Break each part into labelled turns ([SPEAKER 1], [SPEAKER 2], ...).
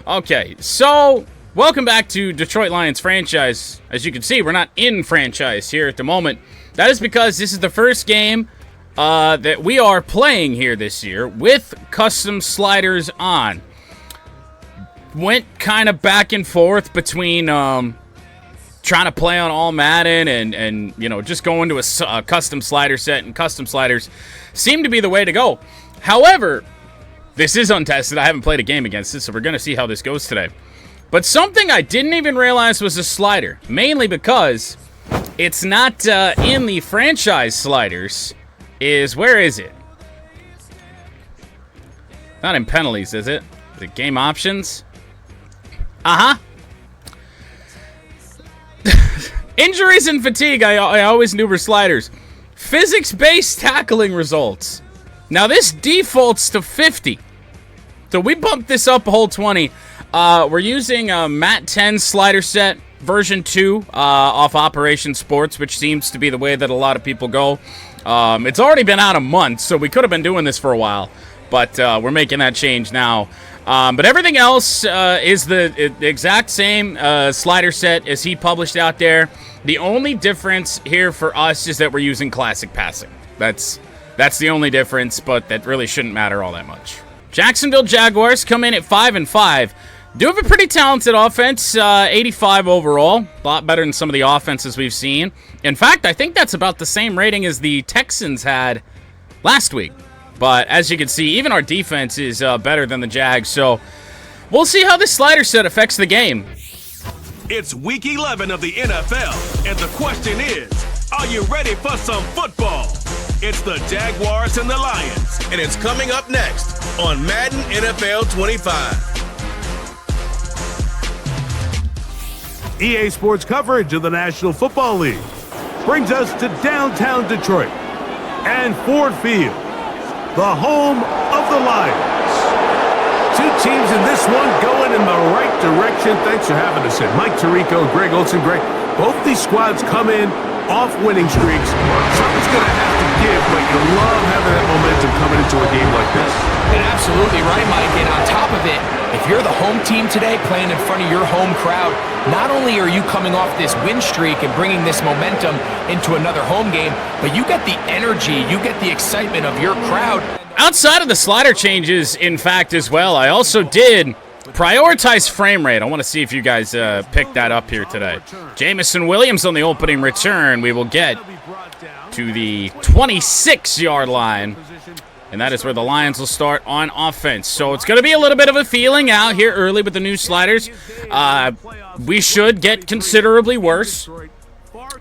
[SPEAKER 1] Okay, so welcome back to Detroit Lions franchise. As you can see, we're not in franchise here at the moment. That is because this is the first game that we are playing here this year with custom sliders on. Went kind of back and forth between trying to play on All-Madden and you know, just going to a custom slider set, and custom sliders seem to be the way to go. However, this is untested. I haven't played a game against it, so we're going to see how this goes today. But something I didn't even realize was a slider, mainly because it's not in the franchise sliders, where is it? Not in penalties, is it? Is it game options? Uh-huh. Injuries and fatigue, I always knew were sliders. Physics-based tackling results. Now this defaults to 50. So we bumped this up a whole 20. We're using a Mat 10 slider set, version 2, off Operation Sports, which seems to be the way that a lot of people go. It's already been out a month, so we could have been doing this for a while. But we're making that change now. But everything else is the exact same slider set as he published out there. The only difference here for us is that we're using classic passing. That's the only difference, but that really shouldn't matter all that much. Jacksonville Jaguars come in at 5-5. Do have a pretty talented offense, 85 overall. A lot better than some of the offenses we've seen. In fact, I think that's about the same rating as the Texans had last week. But as you can see, even our defense is better than the Jags. So we'll see how this slider set affects the game.
[SPEAKER 2] It's week 11 of the NFL, and the question is, are you ready for some football? It's the Jaguars and the Lions, and it's coming up next on Madden NFL 25.
[SPEAKER 3] EA Sports coverage of the National Football League brings us to downtown Detroit and Ford Field, the home of the Lions. Two teams in this one going in the right direction. Thanks for having us in. Mike Tirico, Greg Olsen. Greg, both these squads come in off winning streaks. Something's going to have to give, but you love having that momentum coming into a game like this.
[SPEAKER 4] And absolutely right, Mike. And on top of it, if you're the home team today playing in front of your home crowd, not only are you coming off this win streak and bringing this momentum into another home game, but you get the energy, you get the excitement of your crowd.
[SPEAKER 1] Outside of the slider changes, in fact, as well, I also did prioritize frame rate. I want to see if you guys picked that up here today. Jamison Williams on the opening return. We will get to the 26-yard line, and that is where the Lions will start on offense. So it's going to be a little bit of a feeling out here early with the new sliders. We should get considerably worse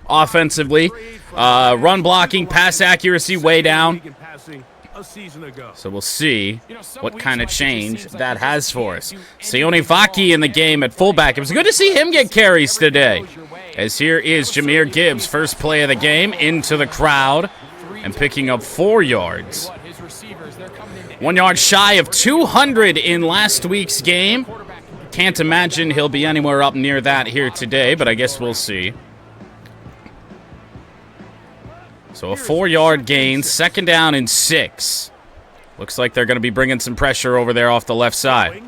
[SPEAKER 1] offensively. Run blocking, pass accuracy way down. So we'll see what kind of change that has for us. Sione Vaki in the game at fullback. It was good to see him get carries today. As here is Jahmyr Gibbs, first play of the game, into the crowd and picking up 4 yards. 1 yard shy of 200 in last week's game. Can't imagine he'll be anywhere up near that here today, but I guess we'll see. So a 4-yard gain, 2nd down and 6. Looks like they're going to be bringing some pressure over there off the left side.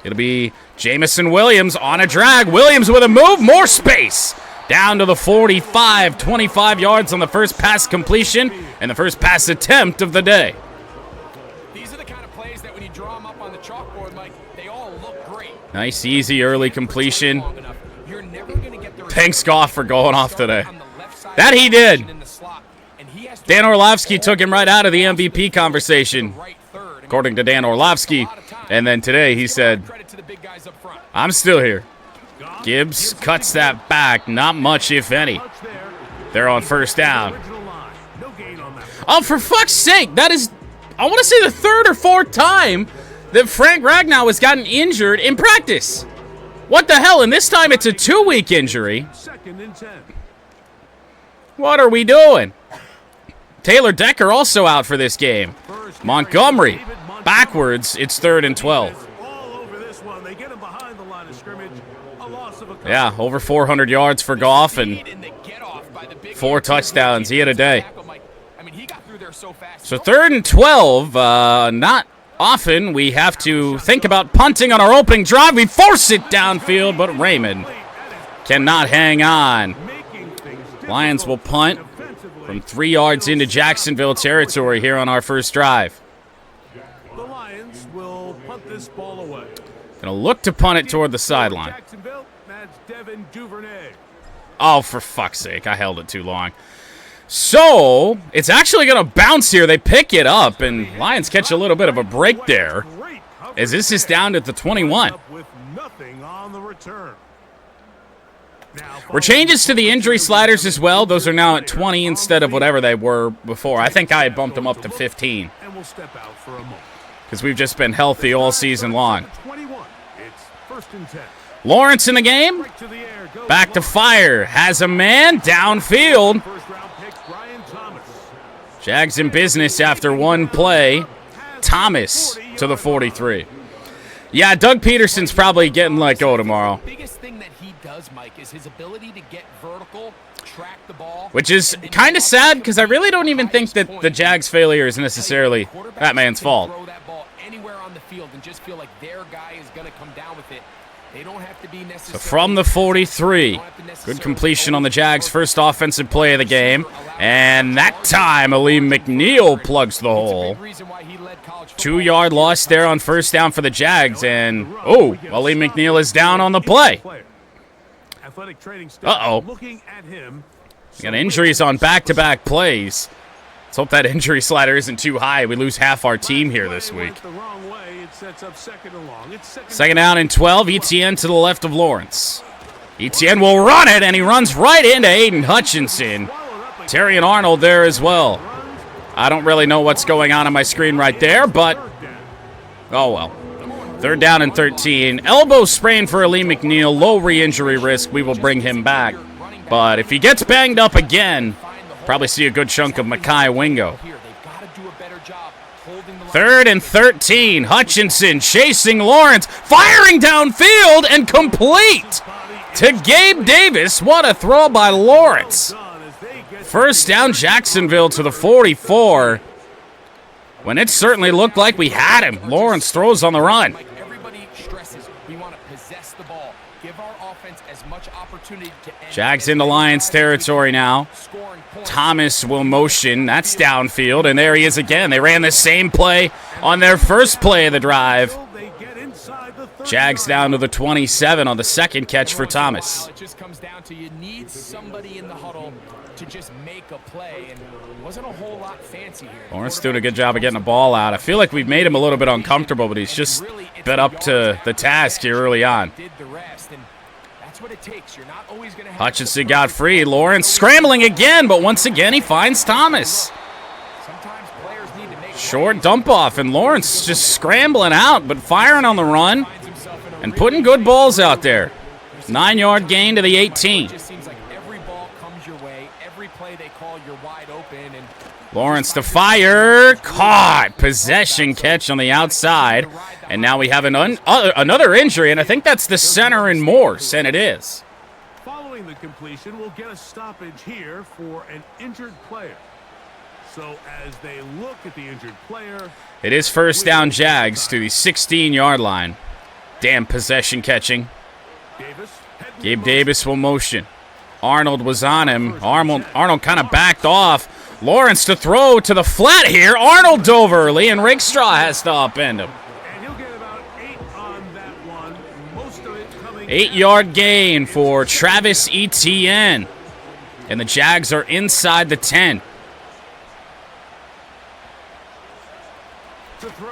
[SPEAKER 1] It'll be Jamison Williams on a drag. Williams with a move, more space. Down to the 45, 25 yards on the first pass completion and the first pass attempt of the day.
[SPEAKER 4] These are the kind of plays that when you draw them up on the chalkboard, Mike, they all look great.
[SPEAKER 1] Nice, easy early completion. Thanks, Goff, for going off today. That he did. Dan Orlovsky took him right out of the MVP conversation, according to Dan Orlovsky. And then today he said, I'm still here. Gibbs cuts that back. Not much, if any. They're on first down. Oh, for fuck's sake. That is, I want to say, the 3rd or 4th time that Frank Ragnow has gotten injured in practice. What the hell? And this time it's a 2-week injury. What are we doing? Taylor Decker also out for this game. Montgomery backwards. It's 3rd and 12. Yeah, over 400 yards for Goff and 4 touchdowns. He had a day. So 3rd and 12, not often we have to think about punting on our opening drive. We force it downfield, but Raymond cannot hang on. Lions will punt from 3 yards into Jacksonville territory here on our first drive.
[SPEAKER 3] The Lions will punt this ball away.
[SPEAKER 1] Gonna look to punt it toward the sideline.
[SPEAKER 3] Jacksonville, that's Devin Duvernay.
[SPEAKER 1] Oh, for fuck's sake, I held it too long. So, it's actually gonna bounce here. They pick it up, and Lions catch a little bit of a break there, as this is down at the 21.
[SPEAKER 3] With nothing on the return.
[SPEAKER 1] Were changes to the injury sliders as well. Those are now at 20 instead of whatever they were before. I think I had bumped them up to 15.
[SPEAKER 3] And we'll step out for a moment.
[SPEAKER 1] Because we've just been healthy all season long.
[SPEAKER 3] 21. It's 1st and 10.
[SPEAKER 1] Lawrence in the game.
[SPEAKER 3] To the air, goes
[SPEAKER 1] Back to fire. Has a man downfield.
[SPEAKER 3] First round pick, Brian Thomas.
[SPEAKER 1] Jags in business after one play. Thomas to the 43. Yeah, Doug Peterson's probably getting let go tomorrow.
[SPEAKER 4] Biggest thing that he does, Mike, is his ability to get vertical, track the ball.
[SPEAKER 1] Which is kind of sad because I really don't even think that the Jags' failure is necessarily that man's fault.
[SPEAKER 4] Throw that ball anywhere on the field and just feel like their guy is going to come down with it. They don't have to be necessarily.
[SPEAKER 1] So from the 43, good completion on the Jags' first offensive play of the game. And that time, Aleem McNeil plugs the hole. 2-yard loss there on first down for the Jags. And, oh, Aleem McNeil is down on the play. Uh-oh. We got injuries on back-to-back plays. Let's hope that injury slider isn't too high. We lose half our team here this week. Second down and 12. Etienne to the left of Lawrence. Etienne will run it, and he runs right into Aiden Hutchinson. Terry and Arnold there as well. I don't really know what's going on my screen right there, but oh well. 3rd down and 13. Elbow sprain for Aleem McNeil. Low re-injury risk. We will bring him back. But if he gets banged up again, probably see a good chunk of Mekhi Wingo. 3rd and 13. Hutchinson chasing Lawrence. Firing downfield and complete to Gabe Davis. What a throw by Lawrence. First down, Jacksonville to the 44. When it certainly looked like we had him. Lawrence throws on the run.
[SPEAKER 4] Everybody stresses we want to possess the ball. Give our offense as much opportunity to end.
[SPEAKER 1] Jags into Lions territory now. Thomas will motion. That's downfield, and there he is again. They ran the same play on their first play of the drive. Jags down to the 27 on the second catch for Thomas.
[SPEAKER 4] It just comes down to you need somebody in the huddle to just make a play, and it wasn't a whole lot fancy here.
[SPEAKER 1] Lawrence doing a good job of getting the ball out. I feel like we've made him a little bit uncomfortable, but he's just been up to the task here early on. Hutchinson got free. Lawrence scrambling again, but once again he finds Thomas. Short dump off, and Lawrence just scrambling out, but firing on the run and putting good balls out there. 9-yard gain to the 18. Lawrence to fire. Caught. Possession catch on the outside. And now we have another injury, and I think that's the center and Morse, and it is.
[SPEAKER 3] Following the completion, we'll get a stoppage here for an injured player. So as they look at the injured player,
[SPEAKER 1] it is first down Jags to the 16-yard line. Damn possession catching. Gabe Davis will motion. Arnold was on him. Arnold kind of backed off. Lawrence to throw to the flat here. Arnold dove early, and Rakestraw has to upend him. 8-yard gain for Travis Etienne. And the Jags are inside the 10.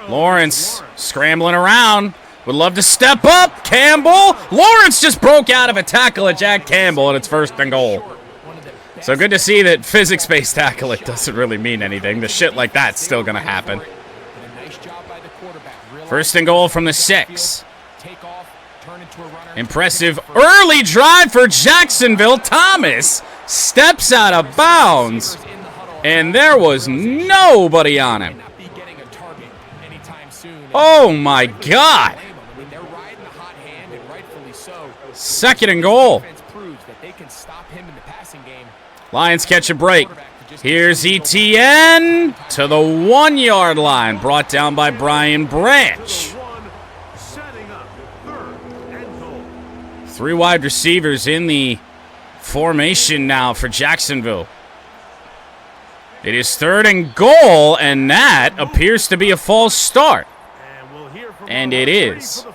[SPEAKER 1] Lawrence scrambling around. Would love to step up. Campbell. Lawrence just broke out of a tackle at Jack Campbell, and it's 1st and goal. So good to see that physics-based tackling doesn't really mean anything. The shit like that's still going to happen. 1st and goal from the 6. Impressive early drive for Jacksonville. Thomas steps out of bounds, and there was nobody on him. Oh, my God. 2nd and goal. Lions catch a break. Here's ETN to the 1 yard line, brought down by Brian Branch. 3 wide receivers in the formation now for Jacksonville. It is 3rd and goal, and that appears to be a false start. And it is.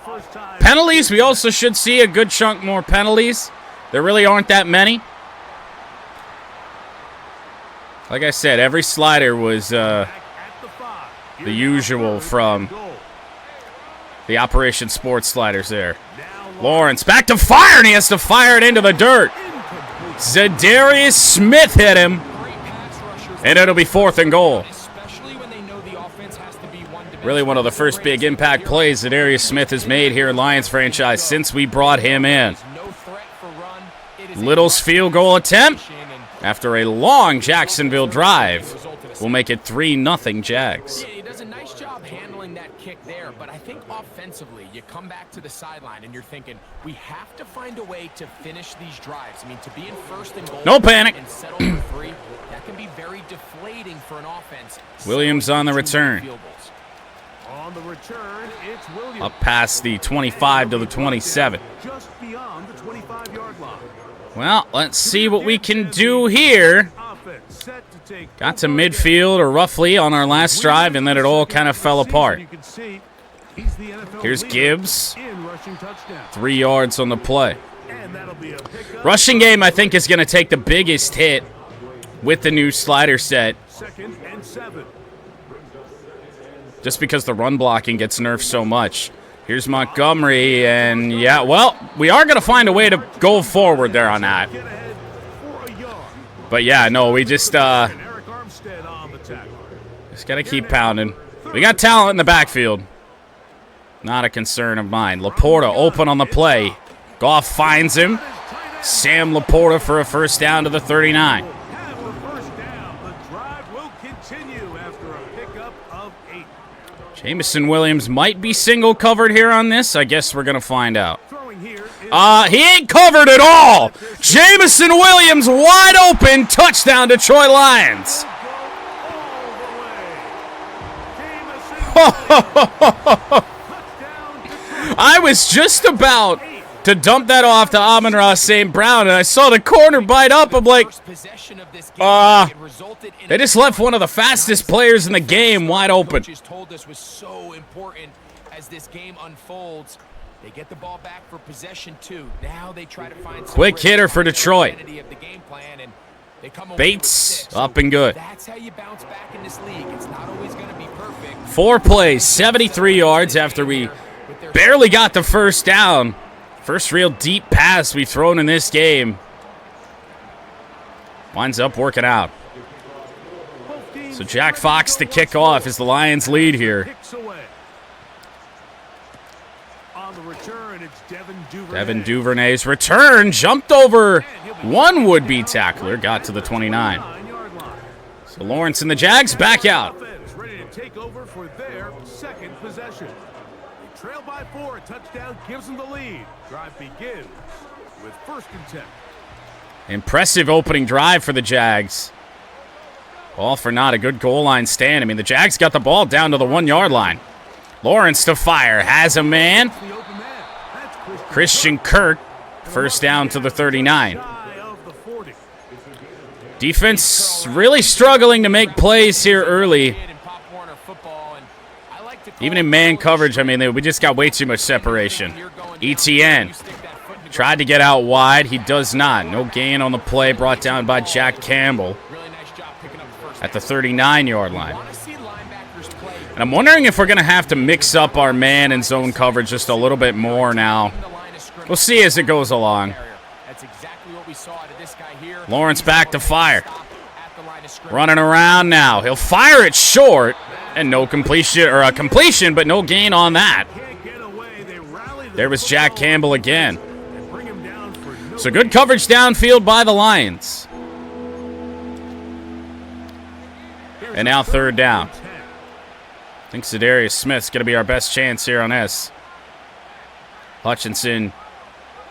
[SPEAKER 1] Penalties, we also should see a good chunk more penalties. There really aren't that many. Like I said, every slider was the usual from the Operation Sports sliders there. Lawrence back to fire, and he has to fire it into the dirt. Zadarius Smith hit him, and it'll be 4th and goal. Really one of the first big impact plays that Zadarius Smith has made here in Lions franchise since we brought him in. Little's field goal attempt after a long Jacksonville drive will make it 3-0 Jags.
[SPEAKER 4] Yeah, he does a nice job handling that kick there, but I think offensively, you come back to the sideline and you're thinking, we have to find a way to finish these drives. I mean, to be in 1st and goal
[SPEAKER 1] no panic.
[SPEAKER 4] And settle for 3, that can be very deflating for an offense.
[SPEAKER 1] Williams on the return.
[SPEAKER 3] On the return, it's Williams.
[SPEAKER 1] Up past the 25 to the 27.
[SPEAKER 3] Just beyond the 25-yard line.
[SPEAKER 1] Well, let's see what we can do here. Got to midfield or roughly on our last drive, and then it all kind of fell apart. Here's Gibbs. 3 yards on the play. Rushing game, I think, is going to take the biggest hit with the new slider set. Just because the run blocking gets nerfed so much. Here's Montgomery, and yeah, well, we are going to find a way to go forward there on that. But yeah, no, we just got to keep pounding. We got talent in the backfield. Not a concern of mine. Laporta open on the play. Goff finds him. Sam Laporta for a 1st down to the 39. Jameson Williams might be single covered here on this. I guess we're going to find out. He ain't covered at all. Jameson Williams wide open. Touchdown, Detroit Lions. I was just about to dump that off to Amon-Ra St. Brown, and I saw the corner bite up. I'm like, they just left one of the fastest players in the game wide open.
[SPEAKER 4] Told this was so important as this game unfolds. They get the ball back for possession 2. Now they try to find
[SPEAKER 1] quick hitter for Detroit. Bates up and good.
[SPEAKER 4] That's how you bounce back in this league. It's not always going to be perfect.
[SPEAKER 1] 4 plays, 73 yards after we barely got the 1st down. First real deep pass we've thrown in this game. Winds up working out. So Jack Fox to kick off as the Lions lead here. Devin Duvernay's return jumped over one would-be tackler, got to the 29. So Lawrence and the Jags back out.
[SPEAKER 3] Ready to take over for their 2nd possession. They trail by 4. A touchdown gives them the lead. Drive begins with 1st and 10.
[SPEAKER 1] Impressive opening drive for the Jags. All for naught, a good goal line stand. I mean, the Jags got the ball down to the 1 yard line. Lawrence to fire, has a man. Christian Kirk, 1st down to the 39. Defense really struggling to make plays here early. Even in man coverage, I mean, we just got way too much separation. ETN tried to get out wide. He does not. No gain on the play, brought down by Jack Campbell at the 39-yard line. And I'm wondering if we're going to have to mix up our man and zone coverage just a little bit more now. We'll see as it goes along. Lawrence back to fire. Running around now. He'll fire it short. And no completion, or a completion, but no gain on that. There was Jack Campbell again. So good coverage downfield by the Lions. And now 3rd down. I think Zadarius Smith's going to be our best chance here on this. Hutchinson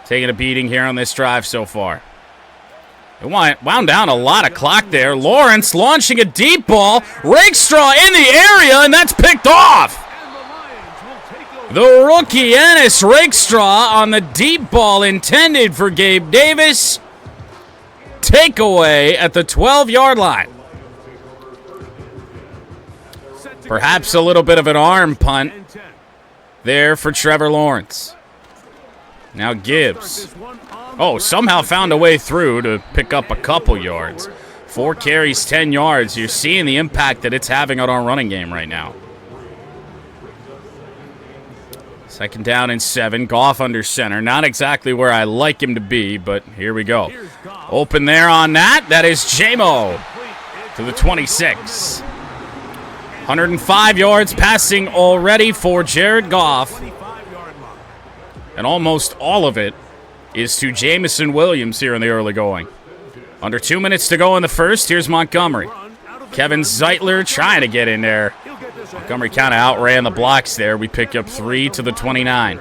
[SPEAKER 1] taking a beating here on this drive so far. It wound down a lot of clock there. Lawrence launching a deep ball. Rakestraw in the area, and that's picked off. The rookie Ennis Rakestraw on the deep ball intended for Gabe Davis. Takeaway at the 12-yard line. Perhaps a little bit of an arm punt there for Trevor Lawrence. Now Gibbs. Oh, somehow found a way through to pick up a couple yards. 4 carries, 10 yards. You're seeing the impact that it's having on our running game right now. Second down and 7. Goff under center. Not exactly where I like him to be, but here we go. Open there on that. That is J-Mo to the 26. 105 yards passing already for Jared Goff. And almost all of it is to Jamison Williams here in the early going. Under 2 minutes to go in the first. Here's Montgomery. Kevin Zeitler trying to get in there. Montgomery kind of outran the blocks there. We pick up 3 to the 29.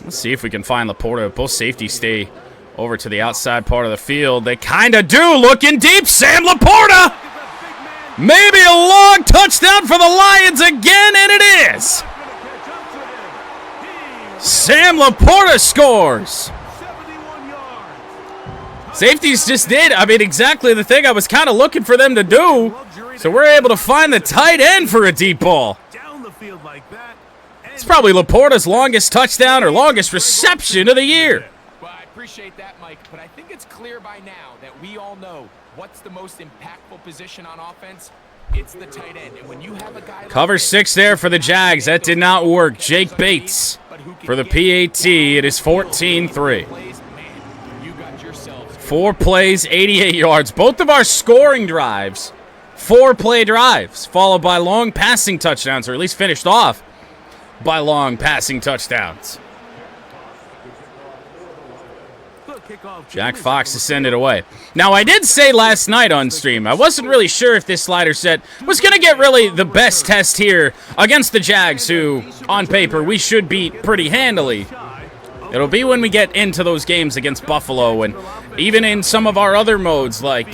[SPEAKER 1] Let's see if we can find Laporta. Both safeties stay over to the outside part of the field. They kind of do. Looking deep. Sam Laporta. Maybe a long touchdown for the Lions again, and it is. Sam Laporta scores. Safeties just did, exactly the thing I was kind of looking for them to do. So we're able to find the tight end for a deep ball. It's probably Laporta's longest touchdown or longest reception of the year.
[SPEAKER 4] Well, I appreciate that, Mike, but I think it's clear by now that we all know what's the most impactful position on offense. It's the tight end. And when you have a guy
[SPEAKER 1] Cover 6 there for the Jags. That did not work. Jake Bates for the PAT. It is 14-3. 4 plays, 88 yards. Both of our scoring drives, 4-play drives, followed by long passing touchdowns, or at least finished off by long passing touchdowns. Jack Fox to send it away. Now, I did say last night on stream, I wasn't really sure if this slider set was going to get really the best test here against the Jags, who, on paper, we should beat pretty handily. It'll be when we get into those games against Buffalo and even in some of our other modes like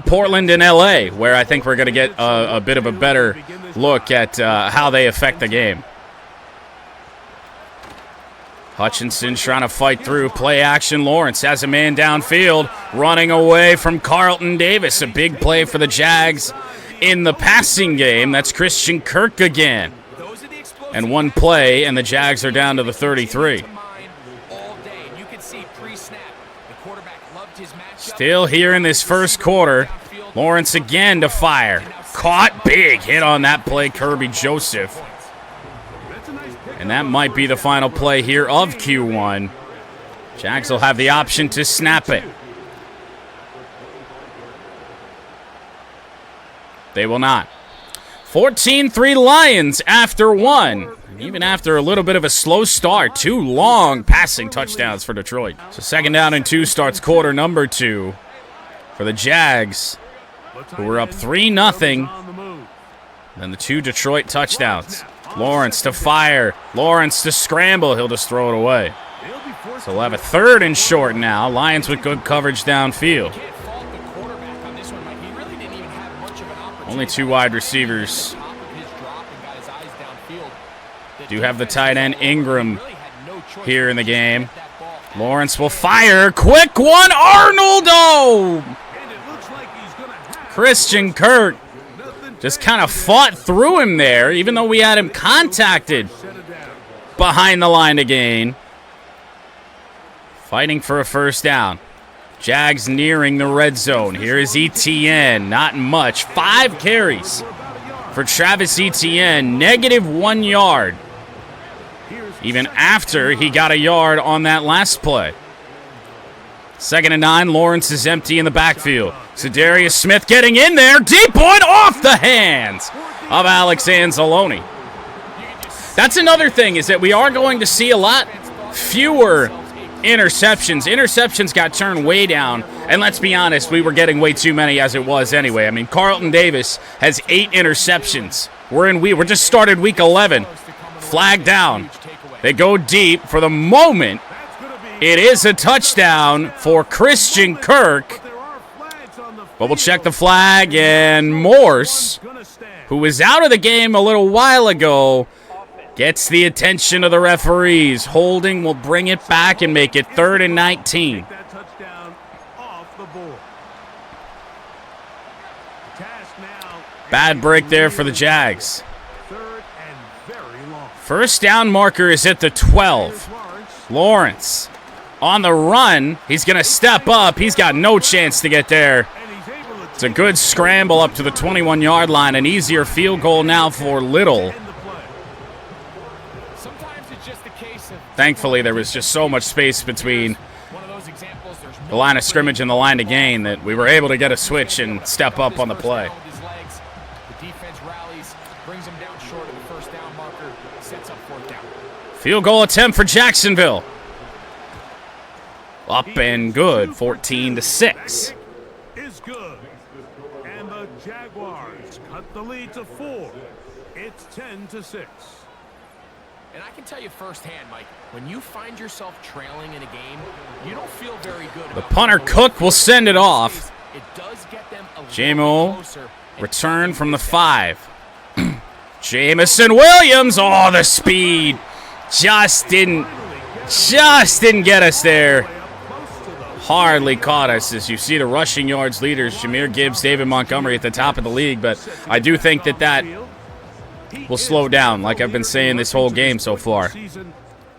[SPEAKER 1] Portland and LA, where I think we're going to get a bit of a better look at how they affect the game. Hutchinson trying to fight through. Play action. Lawrence has a man downfield running away from Carlton Davis. A big play for the Jags in the passing game. That's Christian Kirk again. And one play, and the Jags are down to the 33. Still here in this first quarter. Lawrence again to fire. Caught big. Hit on that play, Kirby Joseph. And that might be the final play here of Q1. Jags will have the option to snap it. They will not. 14-3 Lions after 1. Even after a little bit of a slow start, 2 long passing touchdowns for Detroit. So second down and 2 starts quarter number 2 for the Jags, who were up 3-0. Then the 2 Detroit touchdowns. Lawrence to fire. Lawrence to scramble. He'll just throw it away. So we'll have a 3rd and short now. Lions with good coverage downfield. Only 2 wide receivers. Do have the tight end Ingram here in the game. Lawrence will fire. Quick one. Arnoldo. Christian Kirk just kind of fought through him there, even though we had him contacted behind the line to gain. Fighting for a first down. Jags nearing the red zone. Here is Etienne. Not much. 5 carries for Travis Etienne. -1 yard. Even after he got a yard on that last play. 2nd and 9. Lawrence is empty in the backfield. Za'Darius Smith getting in there. Deep one off the hands of Alex Anzalone. That's another thing, is that we are going to see a lot fewer interceptions. Interceptions got turned way down, and let's be honest, we were getting way too many as it was anyway. I mean, Carlton Davis has 8 interceptions. We're just started week 11. Flag down. They go deep for the moment. It is a touchdown for Christian Kirk. But we'll check the flag, and Morse, who was out of the game a little while ago, gets the attention of the referees. Holding will bring it back and make it 3rd and 19. Bad break there for the Jags. First down marker is at the 12. Lawrence on the run. He's going to step up. He's got no chance to get there. It's a good scramble up to the 21-yard line. An easier field goal now for Little. Thankfully, there was just so much space between the line of scrimmage and the line to gain that we were able to get a switch and step up on the play. Field goal attempt for Jacksonville. Up and good, 14-6.
[SPEAKER 3] Is good. And the Jaguars cut the lead to 4. It's 10-6.
[SPEAKER 4] And I can tell you firsthand, Mike, when you find yourself trailing in a game, you don't feel very good.
[SPEAKER 1] The punter Cook will send it off.
[SPEAKER 4] It does get them a
[SPEAKER 1] J-Mo return from the 5. Jamison Williams, oh, the speed. Just didn't get us there. Hardly caught us. As you see the rushing yards leaders, Jahmyr Gibbs, David Montgomery at the top of the league. But I do think that will slow down, like I've been saying this whole game so far.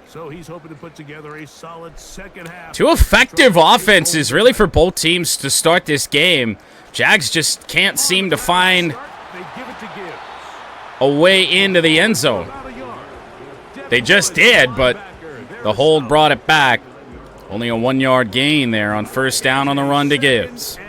[SPEAKER 3] So he's hoping to put together a solid second half.
[SPEAKER 1] 2 effective offenses, really, for both teams to start this game. Jags just can't seem to find a way into the end zone. They just did, but the hold brought it back. Only a 1-yard gain there on first down on the run to Gibbs.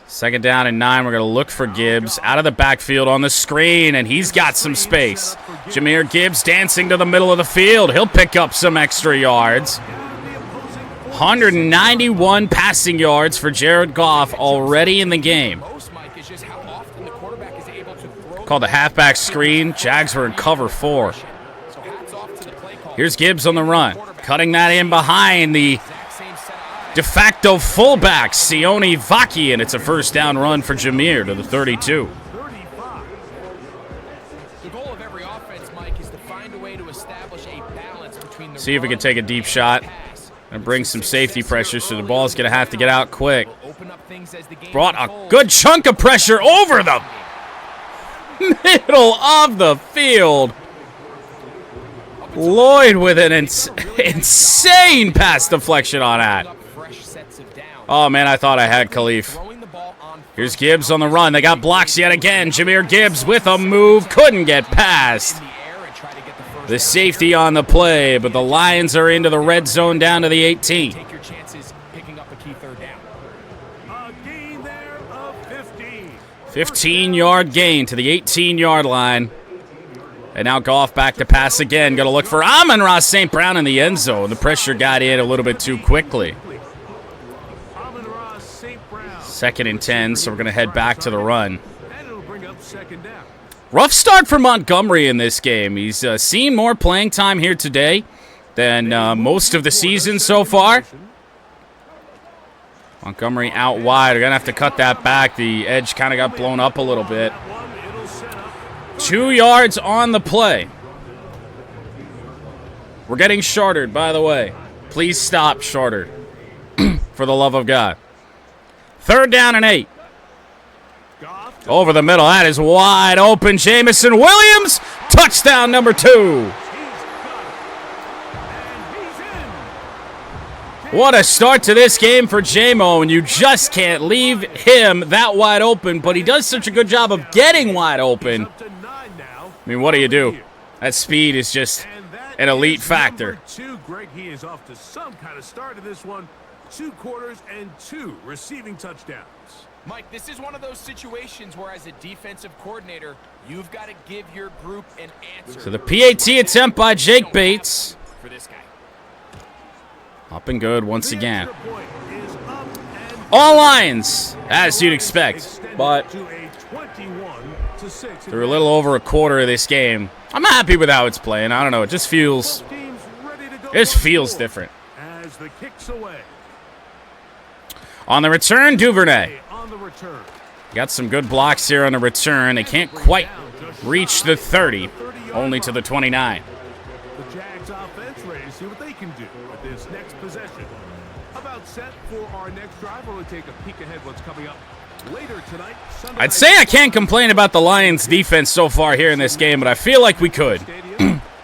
[SPEAKER 1] 2nd down and 9. We're going to look for Gibbs out of the backfield on the screen, and he's got some space. Jahmyr Gibbs dancing to the middle of the field. He'll pick up some extra yards. 191 passing yards for Jared Goff already in the game. Called the halfback screen. Jags were in cover 4. Here's Gibbs on the run. Cutting that in behind the de facto fullback, Sione Vaki, and it's a first down run for Jahmyr to the 32.
[SPEAKER 4] The goal of every offense, Mike, is to find a way to establish a balance between the
[SPEAKER 1] See if we can take a deep shot and bring some safety pressure, so the ball's going to have to get out quick. Brought a good chunk of pressure over the middle of the field. Lloyd with an insane pass deflection on that. Oh, man, I thought I had Khalif. Here's Gibbs on the run. They got blocks yet again. Jahmyr Gibbs with a move. Couldn't get past the safety on the play, but the Lions are into the red zone down to the 18.
[SPEAKER 4] Take your chances picking up a key 3rd down.
[SPEAKER 3] A gain there of 15.
[SPEAKER 1] 15-yard gain to the 18-yard line. And now Goff back to pass again. Going to look for Amon-Ra St. Brown in the end zone. The pressure got in a little bit too quickly. 2nd and 10, so we're going to head back to the run. Rough start for Montgomery in this game. He's seen more playing time here today than most of the season so far. Montgomery out wide. We're going to have to cut that back. The edge kind of got blown up a little bit. 2 yards on the play. We're getting shorted, by the way. Please stop, shorted. For the love of God. 3rd down and 8. Over the middle. That is wide open. Jamison Williams. Touchdown number 2. What a start to this game for J-Mo, and you just can't leave him that wide open, but he does such a good job of getting wide open. I mean, what do you do? That speed is just an elite factor.
[SPEAKER 3] Greg, he is off to some kind of start in this one. 2 quarters and 2 receiving touchdowns.
[SPEAKER 4] Mike, this is one of those situations where, as a defensive coordinator, you've got to give your group an answer.
[SPEAKER 1] So the PAT attempt by Jake Bates.
[SPEAKER 4] For this guy.
[SPEAKER 1] Up and good once again. All Lions, as you'd expect, but through a little over a quarter of this game. I'm happy with how it's playing. I don't know, it just feels This feels different.
[SPEAKER 3] As the kick's away.
[SPEAKER 1] On the return, Duvernay.
[SPEAKER 3] On the return.
[SPEAKER 1] Got some good blocks here on the return. They can't quite reach the 30, only to the 29.
[SPEAKER 3] The Jags offense ready to see what they can do with this next possession. About set for our next drive. We'll take a peek ahead what's coming up later tonight.
[SPEAKER 1] I'd say I can't complain about the Lions' defense so far here in this game, but I feel like we could.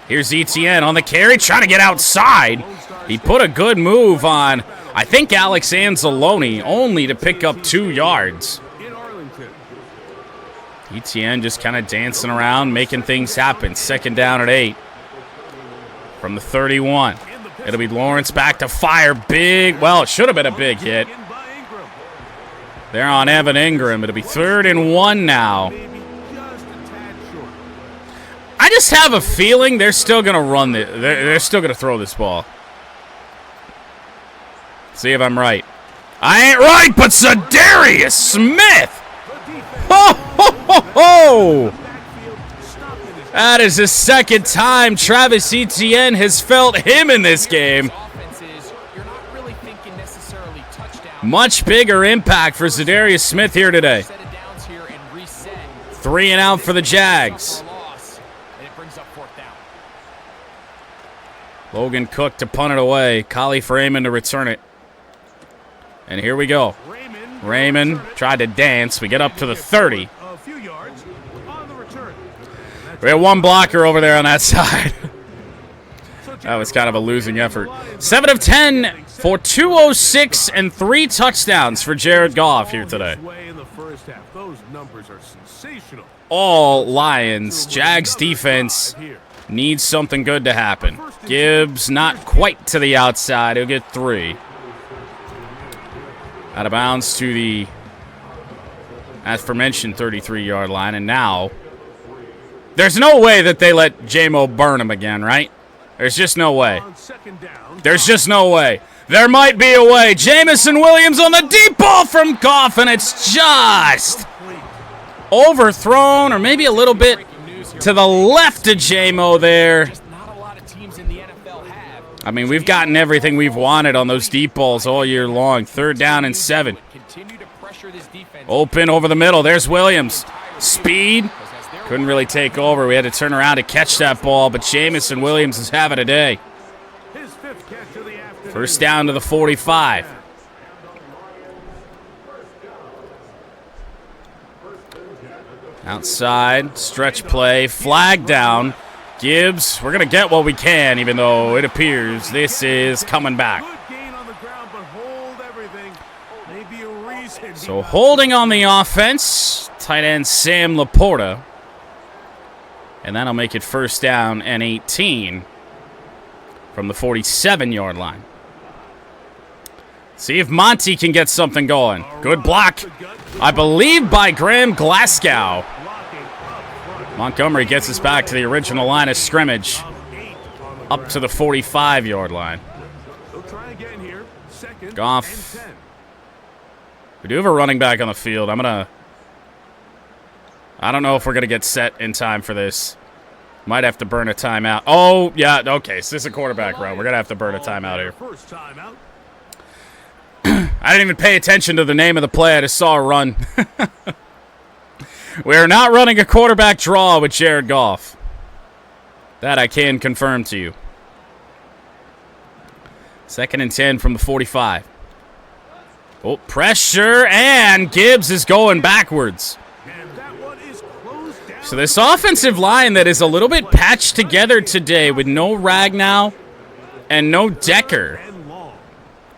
[SPEAKER 1] Here's Etienne on the carry, trying to get outside. He put a good move on, I think, Alex Anzalone, only to pick up 2 yards. Etienne just kind of dancing around, making things happen. 2nd down at 8 from the 31. It'll be Lawrence back to fire. Big, well, it should have been a big hit. They're on Evan Ingram. It'll be 3rd and 1 now. I just have a feeling they're still going to run it. They're still going to throw this ball. See if I'm right. I ain't right, but Zadarius Smith. Ho, ho, ho, ho. That is the 2nd time Travis Etienne has felt him in this game. Much bigger impact for Zadarius Smith here today. 3 and out for the Jags. Logan Cook to punt it away. Collie Freeman to return it. And here we go. Raymond tried to dance. We get up to the 30. We have 1 blocker over there on that side. That was kind of a losing effort. 7 of 10 for 206 and 3 touchdowns for Jared Goff here today. All Lions. Jags defense needs something good to happen. Gibbs not quite to the outside. He'll get 3. Out of bounds to the aforementioned 33-yard line. And now, there's no way that they let J-Mo burn him again, right? There's just no way. There's just no way. There might be a way. Jamison Williams on the deep ball from Goff, and it's just overthrown, or maybe a little bit to the left of J-Mo there. I mean, we've gotten everything we've wanted on those deep balls all year long. 3rd down and 7. Open over the middle. There's Williams. Speed. Couldn't really take over. We had to turn around to catch that ball, but Jamison Williams is having a day. 1st down to the 45. Outside, stretch play, flag down. Gibbs, we're going to get what we can, even though it appears this is coming back. So holding on the offense, tight end Sam Laporta. And that'll make it 1st down and 18 from the 47-yard line. See if Monty can get something going. Good block, I believe, by Graham Glasgow. Montgomery gets us back to the original line of scrimmage, up to the 45-yard line. Goff. We do have a running back on the field. I don't know if we're going to get set in time for this. Might have to burn a timeout. Oh, yeah, okay, so this is a quarterback run. We're going to have to burn a timeout here. I didn't even pay attention to the name of the play. I just saw a run. We are not running a quarterback draw with Jared Goff. That I can confirm to you. 2nd and 10 from the 45. Oh, pressure, and Gibbs is going backwards. So this offensive line that is a little bit patched together today with no Ragnow and no Decker.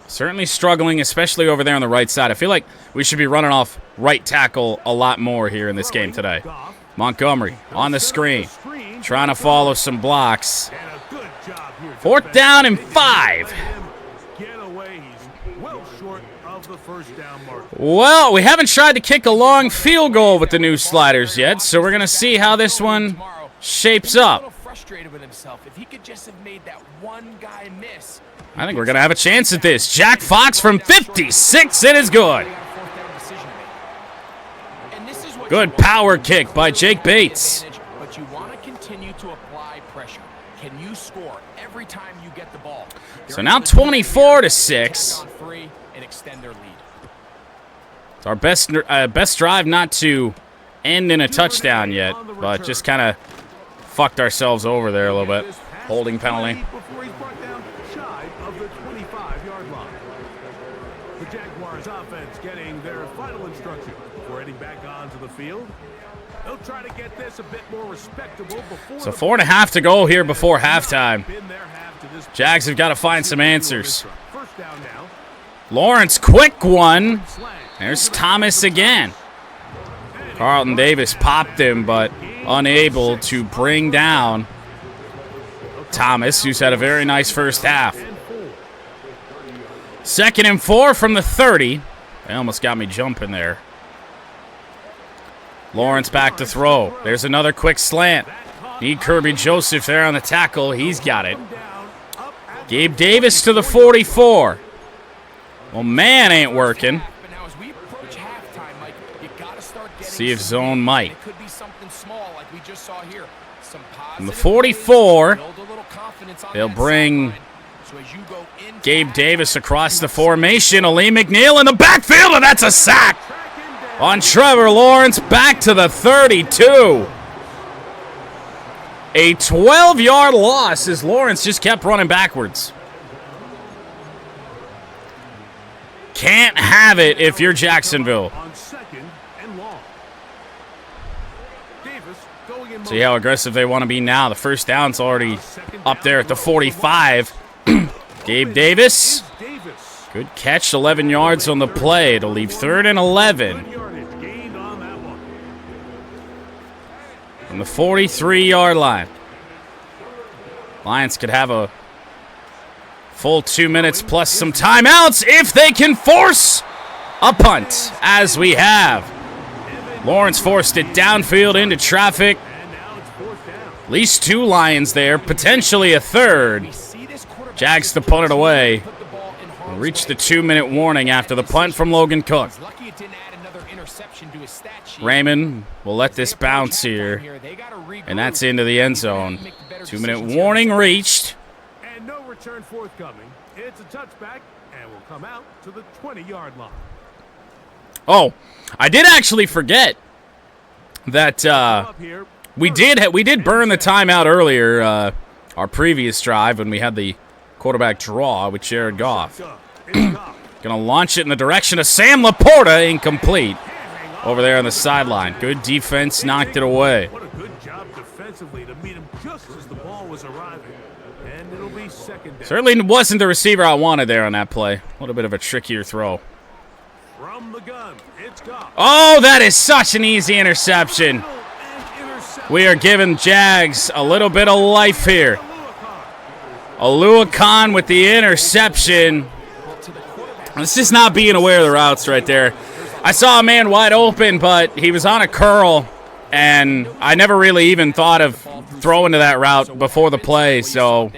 [SPEAKER 1] Certainly struggling, especially over there on the right side. I feel like we should be running off right tackle a lot more here in this game today. Montgomery on the screen, trying to follow some blocks. 4th down and 5. Well, we haven't tried to kick a long field goal with the new sliders yet, so we're going to see how this one shapes up. I think we're going to have a chance at this. Jack Fox from 56. It is good. Good power kick by Jake Bates.
[SPEAKER 4] But you want to continue to apply pressure. Can you score every time you get
[SPEAKER 1] So now 24-6. It's our best drive not to end in a touchdown yet, but just kind of fucked ourselves over there a little bit. Holding penalty.
[SPEAKER 3] Before he's brought down shy of the 25-yard line. The Jaguars offense getting their final instruction before heading back onto the field. They'll try to get this a bit more respectable before.
[SPEAKER 1] So 4.5 to go here before halftime. Jags have got to find some answers. Lawrence, quick one. There's Thomas again. Carlton Davis popped him, but unable to bring down Thomas, who's had a very nice first half. 2nd and 4 from the 30. They almost got me jumping there. Lawrence back to throw. There's another quick slant. Need Kirby Joseph there on the tackle. He's got it. Gabe Davis to the 44. Well, man ain't working. See if zone might. From the 44, they'll bring Gabe Davis across the formation. Ali McNeil in the backfield, and that's a sack on Trevor Lawrence. Back to the 32. A 12-yard loss as Lawrence just kept running backwards. Can't have it if you're Jacksonville. See how aggressive they want to be now. The first down's already up there at the 45. Gabe Davis. Good catch, 11 yards on the play. It'll leave 3rd and 11. From the 43-yard line. Lions could have a full 2 minutes plus some timeouts if they can force a punt, as we have. Lawrence forced it downfield into traffic. At least 2 Lions there, potentially a 3rd. Jags to punt it away. We'll reach the 2-minute warning after the punt from Logan Cook. Raymond will let this bounce here, and that's into the end zone. 2-minute warning reached.
[SPEAKER 3] And no return forthcoming. It's a touchback, and will come out to the 20-yard line.
[SPEAKER 1] Oh, I did actually forget that we did burn the timeout earlier, our previous drive when we had the quarterback draw with Jared Goff. Gonna launch it in the direction of Sam Laporta, incomplete. Over there on the sideline. Good defense, knocked it away.
[SPEAKER 3] What a good job defensively to meet him just as the ball was arriving. And it'll be 2nd down.
[SPEAKER 1] Certainly wasn't the receiver I wanted there on that play. A little bit of a trickier throw.
[SPEAKER 3] From the gun, it's Goff.
[SPEAKER 1] Oh, that is such an easy interception. We are giving Jags a little bit of life here. Alua Khan with the interception. It's just not being aware of the routes right there. I saw a man wide open, but he was on a curl, and I never really even thought of throwing to that route before the play, so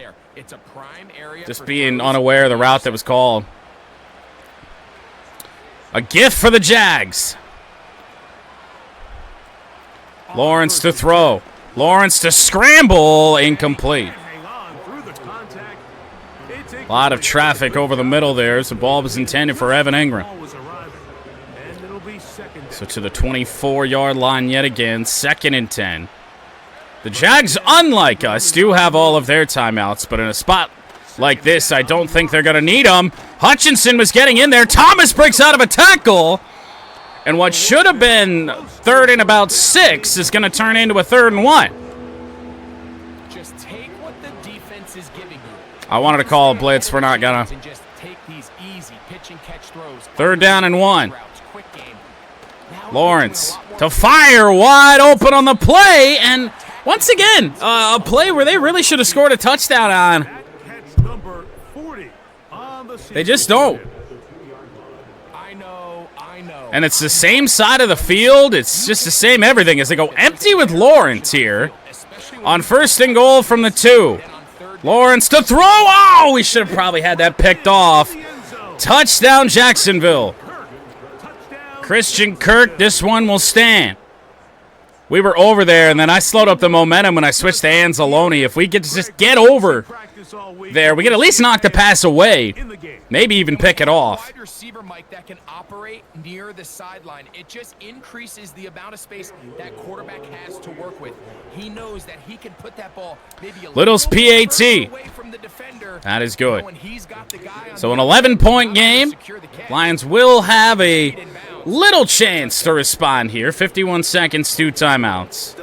[SPEAKER 1] just being unaware of the route that was called. A gift for the Jags. Lawrence to throw. Lawrence to scramble. Incomplete. A lot of traffic over the middle there. So the ball was intended for Evan Ingram. So to the 24-yard line yet again. 2nd and 10. The Jags, unlike us, do have all of their timeouts. But in a spot like this, I don't think they're going to need them. Hutchinson was getting in there. Thomas breaks out of a tackle. And what should have been 3rd and about 6 is going to turn into a 3rd and 1.
[SPEAKER 4] Just take what the defense is giving you.
[SPEAKER 1] I wanted to call a blitz. We're not going to. 3rd down and 1. Lawrence to fire wide open on the play. And once again, a play where they really should have scored a touchdown on. They just don't. And it's the same side of the field. It's just the same everything as they go empty with Lawrence here on 1st and goal from the 2. Lawrence to throw. Oh, we should have probably had that picked off. Touchdown, Jacksonville. Christian Kirk, this one will stand. we were over there, and then I slowed up the momentum when I switched to Anzalone. If we get to just get over there, we can at least knock the pass away. Maybe even pick it off.
[SPEAKER 4] Wide receiver, Mike, that can operate near the sideline. It just increases the amount of space that quarterback has to work with. He knows that he can put that ball maybe a
[SPEAKER 1] Little's PAT.
[SPEAKER 4] away from the defender.
[SPEAKER 1] That is good.
[SPEAKER 4] When he's got the guy on
[SPEAKER 1] So an
[SPEAKER 4] the
[SPEAKER 1] 11-point game.
[SPEAKER 4] secure the catch.
[SPEAKER 1] Lions will have a little chance to respond here. 51 seconds, 2 timeouts.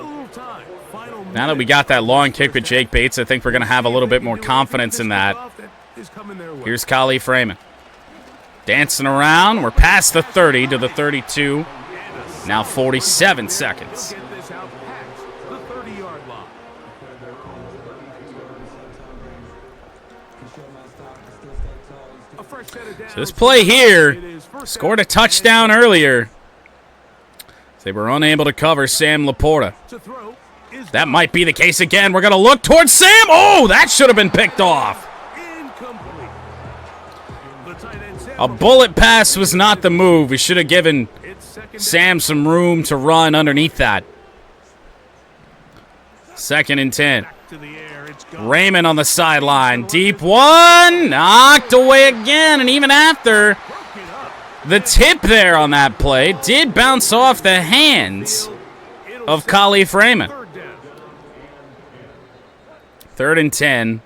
[SPEAKER 1] Now that we got that long kick with Jake Bates, I think we're going to have a little bit more confidence in that. Here's Kali Freeman. Dancing around. We're past the 30 to the 32. Now 47 seconds. So this play here scored a touchdown earlier. They were unable to cover Sam Laporta. That might be the case again. We're going to look towards Sam. Oh, that should have been picked off. A bullet pass was not the move. We should have given Sam some room to run underneath that. 2nd and 10. Raymond on the sideline. Deep one. Knocked away again. And even after the tip there on that play did bounce off the hands of Kali Freeman. 3rd and 10.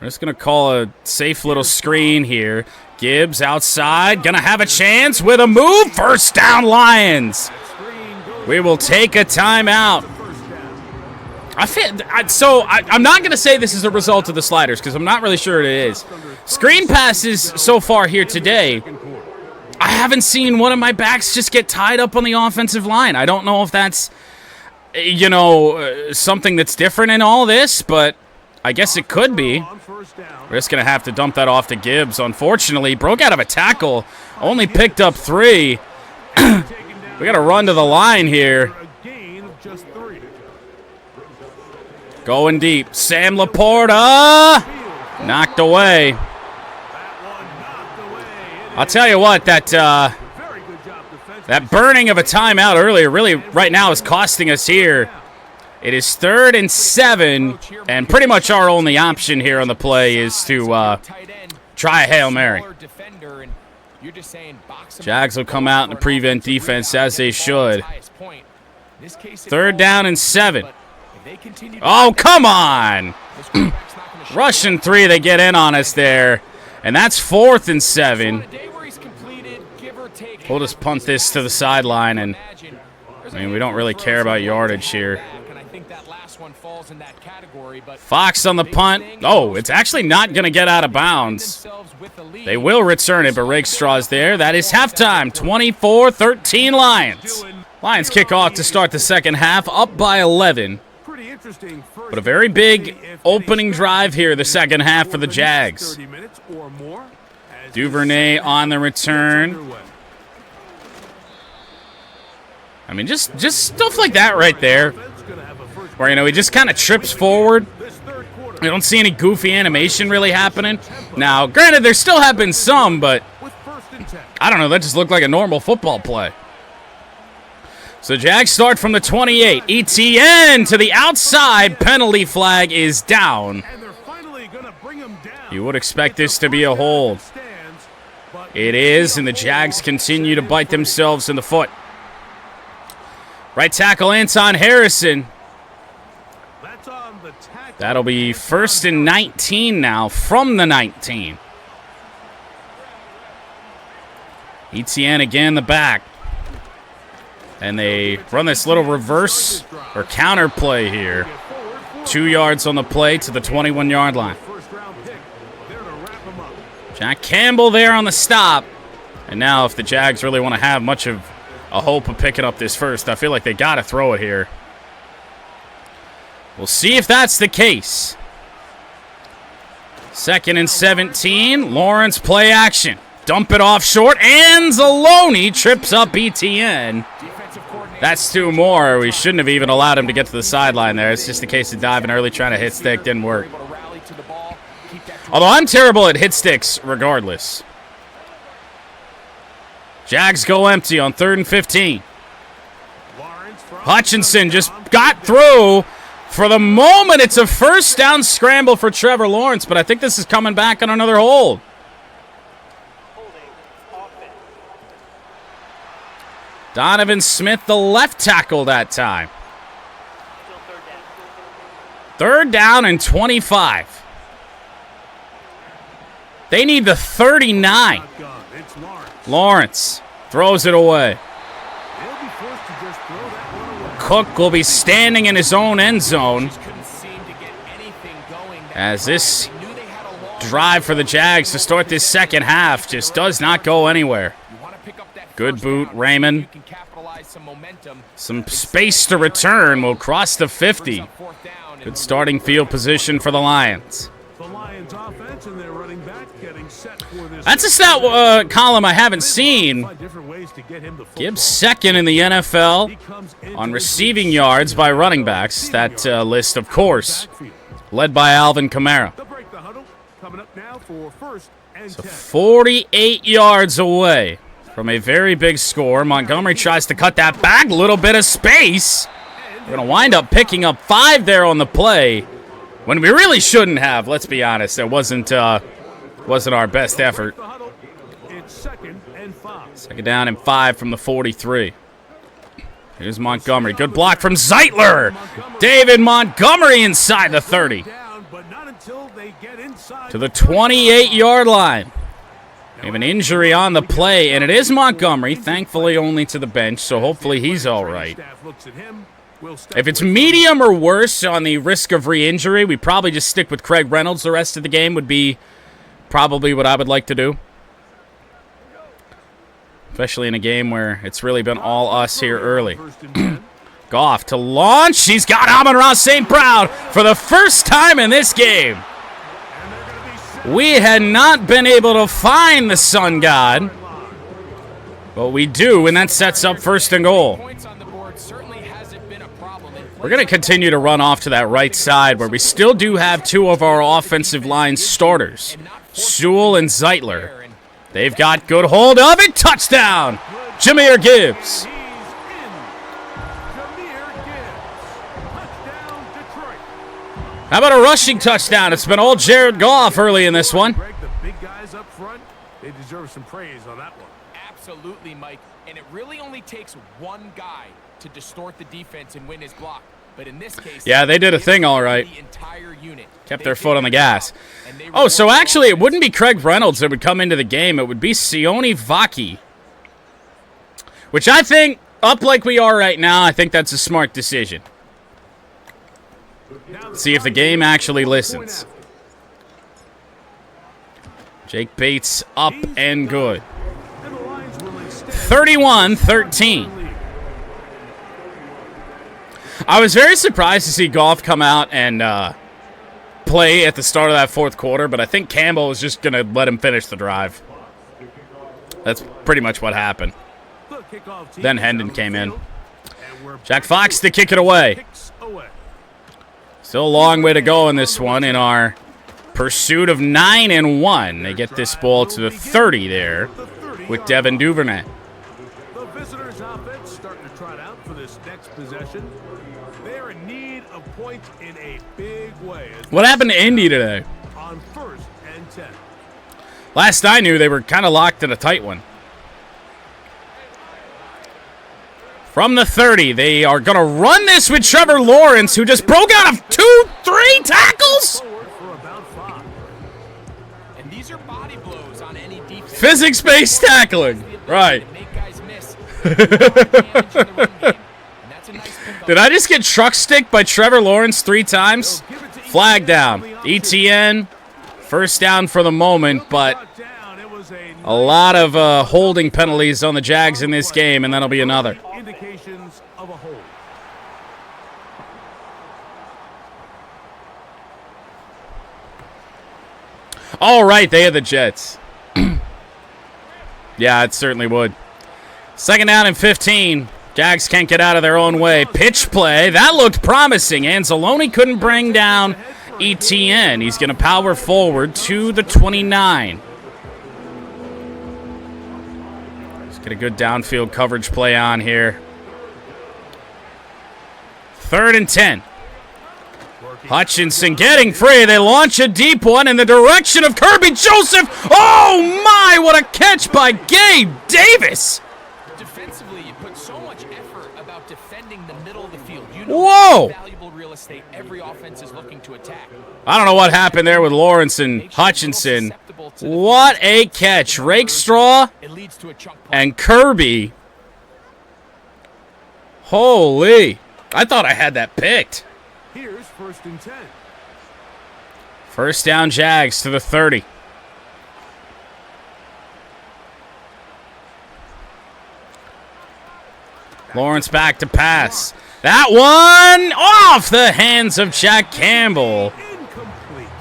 [SPEAKER 1] We're just going to call a safe little screen here. Gibbs outside. Going to have a chance with a move. 1st down, Lions. We will take a timeout. I'm not going to say this is a result of the sliders because I'm not really sure it is. Screen passes so far here today, I haven't seen one of my backs just get tied up on the offensive line. I don't know if that's, something that's different in all this, but I guess it could be. We're just going to have to dump that off to Gibbs. Unfortunately, broke out of a tackle, only picked up 3. We got to run to the line here. Going deep. Sam Laporta. Knocked away. I'll tell you what, that burning of a timeout earlier really right now is costing us here. It is 3rd and 7, and pretty much our only option here on the play is to try a Hail Mary. Jags will come out in the prevent defense as they should. 3rd down and 7. Oh, come on! Rushing 3, they get in on us there. And that's 4th and 7. We'll just punt this to the sideline, and we don't really care about yardage here. Fox on the punt. Oh, it's actually not going to get out of bounds. They will return it, but Rakestraw's there. That is halftime. 24-13 Lions. Lions kick off to start the second half, up by 11. But a very big opening drive here, the second half for the Jags. Duvernay on the return. Just stuff like that right there. Where, he just kind of trips forward. We don't see any goofy animation really happening. Now, granted, there still have been some, but I don't know. That just looked like a normal football play. So Jags start from the 28. ETN to the outside. Penalty flag is down. You would expect this to be a hold. It is, and the Jags continue to bite themselves in the foot. Right tackle Anton Harrison. That'll be 1st and 19 now from the 19. ETN again the back. And they run this little reverse or counter play here. 2 yards on the play to the 21-yard line. Jack Campbell there on the stop. And now if the Jags really want to have much of a hope of picking up this first, I feel like they got to throw it here. We'll see if that's the case. 2nd and 17. Lawrence play action. Dump it off short. Anzalone trips up ETN. That's 2 more. We shouldn't have even allowed him to get to the sideline there. It's just a case of diving early, trying to hit stick. Didn't work. Although I'm terrible at hit sticks regardless. Jags go empty on 3rd and 15. Hutchinson just got through. For the moment, it's a first down scramble for Trevor Lawrence, but I think this is coming back on another hold. Donovan Smith, the left tackle that time. 3rd down and 25. They need the 39. Lawrence throws it away. Cook will be standing in his own end zone as this drive for the Jags to start this second half just does not go anywhere. Good boot, Raymond. Some space to return will cross the 50. Good starting field position for the Lions. That's a stat column I haven't seen. Gibbs second in the NFL on receiving yards by running backs. That list, of course, led by Alvin Kamara. So 48 yards away from a very big score. Montgomery tries to cut that back. A little bit of space. We're going to wind up picking up 5 there on the play when we really shouldn't have. Let's be honest. It wasn't our best effort. Second down and 5 from the 43. Here's Montgomery. Good block from Zeitler. David Montgomery inside the 30. To the 28-yard line. We have an injury on the play, and it is Montgomery. Thankfully, only to the bench, so hopefully he's all right. If it's medium or worse on the risk of re-injury, we probably just stick with Craig Reynolds the rest of the game would be probably what I would like to do. Especially in a game where it's really been all us here early. Goff to launch. He's got Amon-Ra St. Brown for the first time in this game. We had not been able to find the sun god. But we do, and that sets up 1st and goal. We're going to continue to run off to that right side where we still do have 2 of our offensive line starters, Sewell and Zeitler. They've got good hold of it. Touchdown, Jahmyr Gibbs. How about a rushing touchdown? It's been all Jared Goff early in this one.
[SPEAKER 3] The big guys up front, they deserve some praise on that one.
[SPEAKER 4] Absolutely, Mike. And it really only takes one guy to distort the defense and win his block. But in this case,
[SPEAKER 1] yeah, they did a thing all right. Kept their foot on the gas. Oh, so actually it wouldn't be Craig Reynolds that would come into the game. It would be Sione Vaki. Which I think, up like we are right now, I think that's a smart decision. See if the game actually listens. Jake Bates up and good. 31-13. I was very surprised to see Goff come out and play at the start of that 4th quarter, but I think Campbell was just going to let him finish the drive. That's pretty much what happened. Then Hendon came in. Jack Fox to kick it away. Still a long way to go in this one in our pursuit of 9-1. They get this ball to the 30 there with Devin Duvernay.
[SPEAKER 3] The visitors' offense starting to trot out for this next possession. They're in need of points in a big way.
[SPEAKER 1] What happened to Indy today?
[SPEAKER 3] On 1st and 10.
[SPEAKER 1] Last I knew, they were kind of locked in a tight one. From the 30, they are going to run this with Trevor Lawrence, who just broke out of 2-3 tackles.
[SPEAKER 4] And these are body blows on any defense.
[SPEAKER 1] Physics-based tackling. Right. Did I just get truck sticked by Trevor Lawrence 3 times? Flag down. ETN, 1st down for the moment, but a lot of holding penalties on the Jags in this game, and that'll be another.
[SPEAKER 3] Indications of a hold.
[SPEAKER 1] All right, they had the Jets. Yeah, it certainly would. 2nd down and 15. Jags can't get out of their own way. Pitch play. That looked promising. Anzalone couldn't bring down ETN. He's going to power forward to the 29. Let's get a good downfield coverage play on here. 3rd and 10. Hutchinson getting free. They launch a deep one in the direction of Kirby Joseph. Oh, my, what a catch by Gabe Davis.
[SPEAKER 4] Defensively, you put so much effort about defending the middle of the field. You
[SPEAKER 1] know whoa!
[SPEAKER 4] Valuable real estate every offense is looking to attack.
[SPEAKER 1] I don't know what happened there with Lawrence and Hutchinson. What a catch. Rakestraw and Kirby. Holy. I thought I had that picked.
[SPEAKER 3] Here's 1st and 10.
[SPEAKER 1] First down, Jags to the 30. Lawrence back to pass. That one off the hands of Jack Campbell.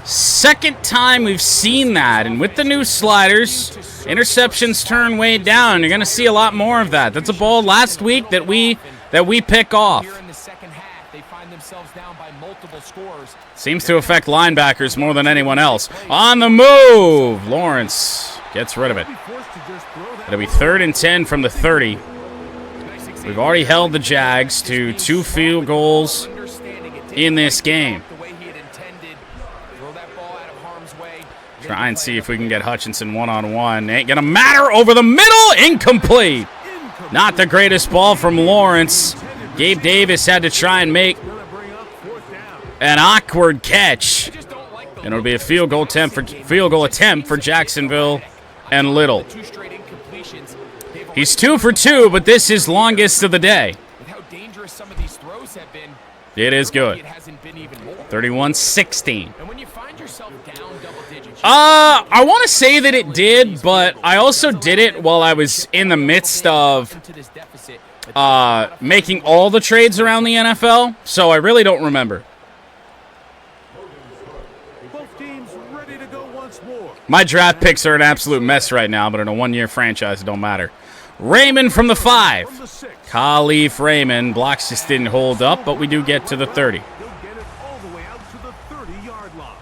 [SPEAKER 1] Second time we've seen that. And with the new sliders, interceptions turn way down. You're going to see a lot more of that. That's a ball last week that we pick off. Seems to affect linebackers more than anyone else. On the move. Lawrence gets rid of it. It'll be 3rd and 10 from the 30. We've already held the Jags to 2 field goals in this game. Try and see if we can get Hutchinson one-on-one. Ain't gonna matter. Over the middle. Incomplete. Not the greatest ball from Lawrence. Gabe Davis had to try and make an awkward catch. And it'll be a field goal attempt for Jacksonville and Little. He's 2 for 2, but this is longest of the day. It is good. 31-16. I want to say that it did, but I also did it while I was in the midst of making all the trades around the NFL, so I really don't remember. My draft picks are an absolute mess right now, but in a one-year franchise, it don't matter. Raymond from the 5. Khalif Raymond. Blocks just didn't hold up, but we do get to the 30.
[SPEAKER 3] He'll get it all the way out to the 30-yard line.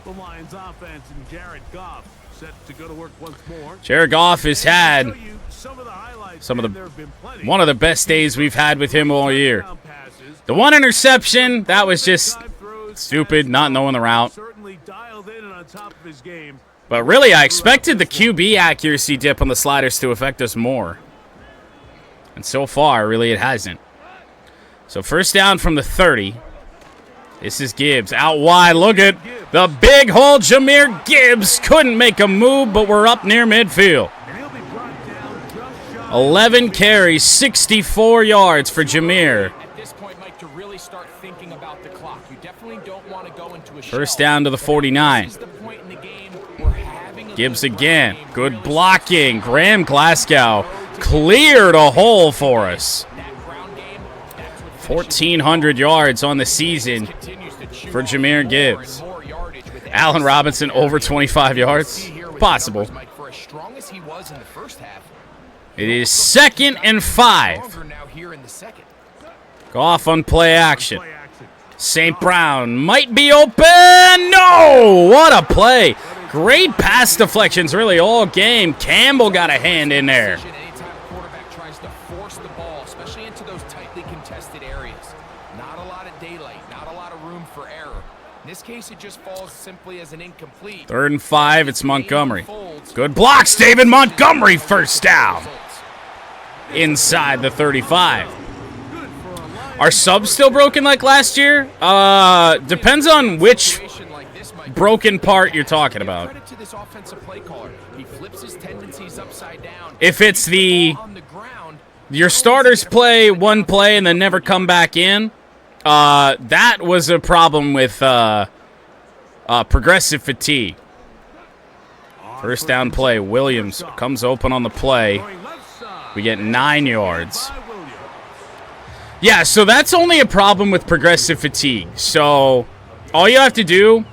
[SPEAKER 3] The Lions offense and Jared Goff set to go to work once more.
[SPEAKER 1] Jared Goff has had one of the best days we've had with him all year. The one interception, that was just stupid, not knowing the route. But really, I expected the QB accuracy dip on the sliders to affect us more. And so far, really, it hasn't. So first down from the 30. This is Gibbs. Out wide. Look at the big hole. Jahmyr Gibbs couldn't make a move, but we're up near midfield. 11 carries, 64 yards for Jahmyr. First down to the 49. Gibbs again. Good blocking. Graham Glasgow cleared a hole for us. 1,400 yards on the season for Jahmyr Gibbs. Allen Robinson over 25 yards. Possible. It is 2nd and 5. Goff on play action. St. Brown might be open. No! What a play. Great pass deflections really all game. Campbell got a hand in there.
[SPEAKER 4] In this case, it just falls simply as an incomplete.
[SPEAKER 1] 3rd and 5, it's Montgomery. Good blocks, David Montgomery, first down. Inside the 35. Are subs still broken like last year? Depends on which broken part you're talking about. If it's your starters play one play and then never come back in, that was a problem with progressive fatigue. First down play. Williams comes open on the play. We get 9 yards. Yeah, so that's only a problem with progressive fatigue. So all you have to do,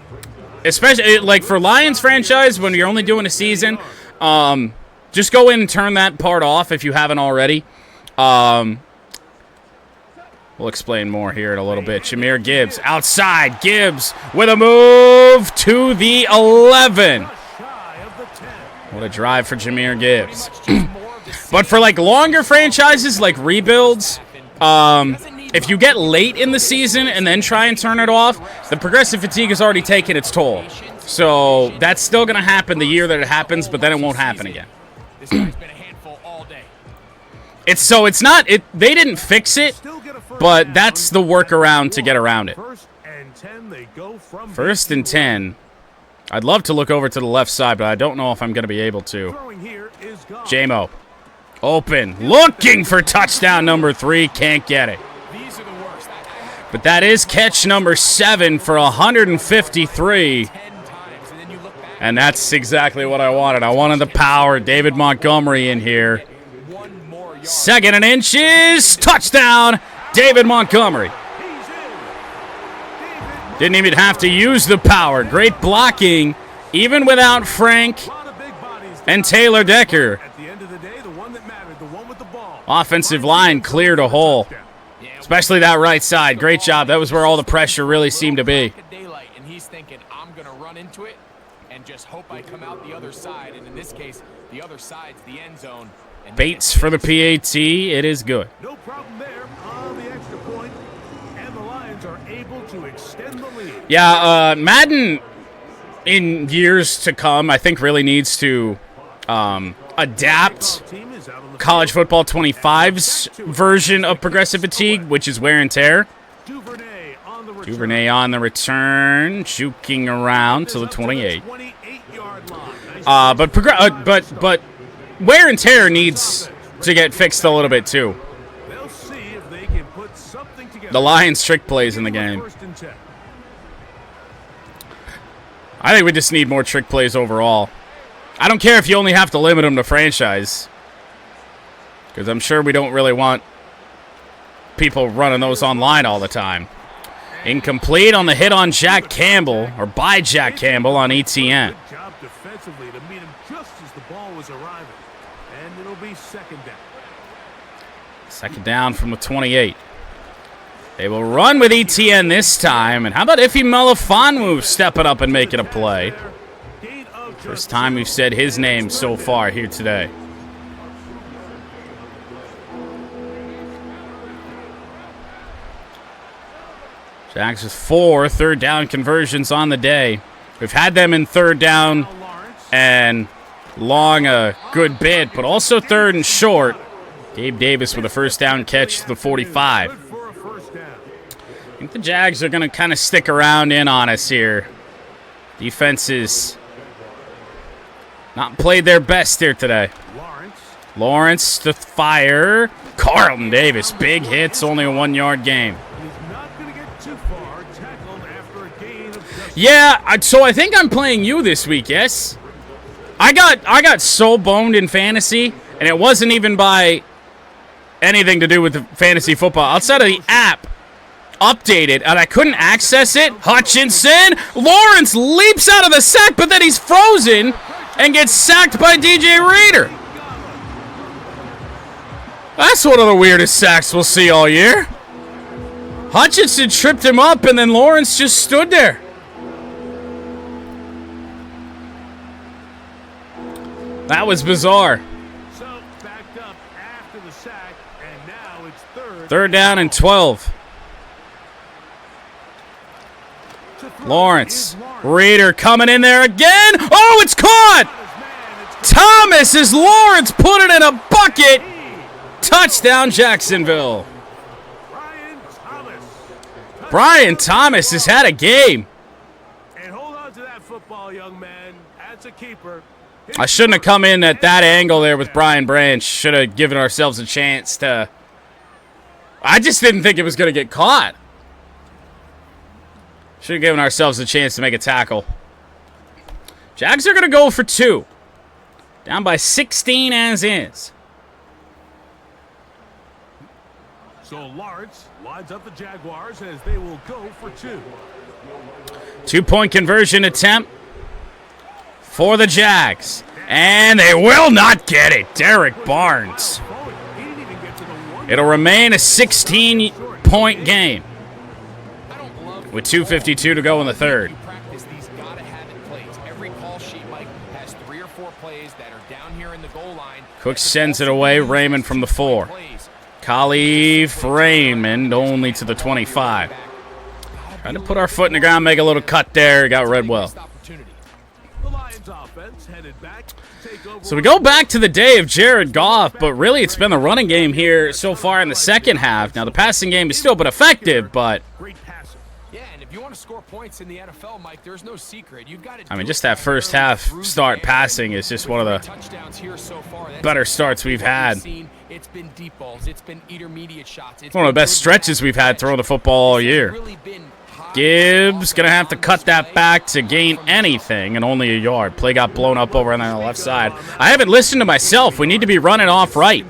[SPEAKER 1] especially like for Lions franchise, when you're only doing a season, just go in and turn that part off if you haven't already. We'll explain more here in a little bit. Jahmyr Gibbs outside. Gibbs with a move to the 11. What a drive for Jahmyr Gibbs. But for like longer franchises like rebuilds, if you get late in the season and then try and turn it off, the progressive fatigue has already taken its toll. So that's still going to happen the year that it happens, but then it won't happen again.
[SPEAKER 4] This guy's been a handful all day.
[SPEAKER 1] It's not, they didn't fix it, but that's the workaround to get around it. First and 10. I'd love to look over to the left side, but I don't know if I'm going to be able to. J-Mo. Open. Looking for touchdown number 3. Can't get it. But that is catch number 7 for 153. And that's exactly what I wanted. I wanted the power. David Montgomery in here. 2nd and inches. Touchdown, David Montgomery. Didn't even have to use the power. Great blocking, even without Frank and Taylor Decker. Offensive line cleared a hole, especially that right side. Great job. That was where all the pressure really seemed to be.
[SPEAKER 4] And he's thinking, I'm going to run into it and just hope I come out the other side. And in this case, the other side's the end zone.
[SPEAKER 1] Bates for the PAT. It is good.
[SPEAKER 3] No problem there on the extra point, and the Lions are able to extend the lead.
[SPEAKER 1] Yeah, Madden in years to come, I think, really needs to adapt College Football 25's version of progressive fatigue, which is wear and tear. Duvernay on the return, juking around to the 28. But wear and tear needs to get fixed a little bit too. The Lions trick plays in the game. I think we just need more trick plays overall. I don't care if you only have to limit them to franchise, because I'm sure we don't really want people running those online all the time. Incomplete on the hit on Jack Campbell, or by Jack Campbell on ETN.
[SPEAKER 3] Good job defensively to meet him just as the ball was arriving. And it'll be 2nd down.
[SPEAKER 1] 2nd down from the 28. They will run with ETN this time. And how about Ife Melifonwu stepping up and making a play? First time we've said his name so far here today. Jags with 4 3rd down conversions on the day. We've had them in 3rd down and long a good bit, but also 3rd and short. Gabe Davis with a 1st down catch to the 45. I think the Jags are going to kind of stick around in on us here. Defense is not played their best here today. Lawrence to fire. Carlton Davis, big hits, only a 1-yard game. Yeah, so I think I'm playing you this week, yes? I got so boned in fantasy, and it wasn't even by anything to do with the fantasy football. Outside of the app updated, and I couldn't access it. Hutchinson! Lawrence leaps out of the sack, but then he's frozen and gets sacked by DJ Reader. That's one of the weirdest sacks we'll see all year. Hutchinson tripped him up, and then Lawrence just stood there. That was bizarre.
[SPEAKER 3] So backed up after the sack, and now it's
[SPEAKER 1] 3rd down and 12. Lawrence. Reader coming in there again. Oh, it's caught! Thomas as Lawrence put it in a bucket. Touchdown, Jacksonville. Brian Thomas has had a game.
[SPEAKER 3] And hold on to that football, young man. That's a keeper.
[SPEAKER 1] I shouldn't have come in at that angle there with Brian Branch. Should have given ourselves a chance to... I just didn't think it was going to get caught. Should have given ourselves a chance to make a tackle. Jags are going to go for 2. Down by 16 as is.
[SPEAKER 3] So Lawrence lines up the Jaguars as they will go for 2.
[SPEAKER 1] 2-point conversion attempt for the Jags. And they will not get it. Derek Barnes. It'll remain a 16-point game with 2:52 to go in the 3rd. Cook sends it away. Raymond from the 4. Khalif Raymond only to the 25. Trying to put our foot in the ground, make a little cut there. Got read well.
[SPEAKER 3] The Lions offense headed back to take over.
[SPEAKER 1] So we go back to the day of Jared Goff, but really it's been the running game here so far in the second half. Now the passing game has still been effective, but
[SPEAKER 3] Great passer.
[SPEAKER 4] Yeah, and if you want to score points in the NFL, Mike, there's no secret. You've got to
[SPEAKER 1] I mean, just that first half start passing is just one of the
[SPEAKER 4] touchdowns here so far.
[SPEAKER 1] better starts we've had.
[SPEAKER 4] It's been deep balls. It's been intermediate shots. It's
[SPEAKER 1] One of the best stretches we've had throwing the football all year. Gibbs going to have to cut that back to gain anything, and only a yard. Play got blown up over on the left side. I haven't listened to myself. We need to be running off right.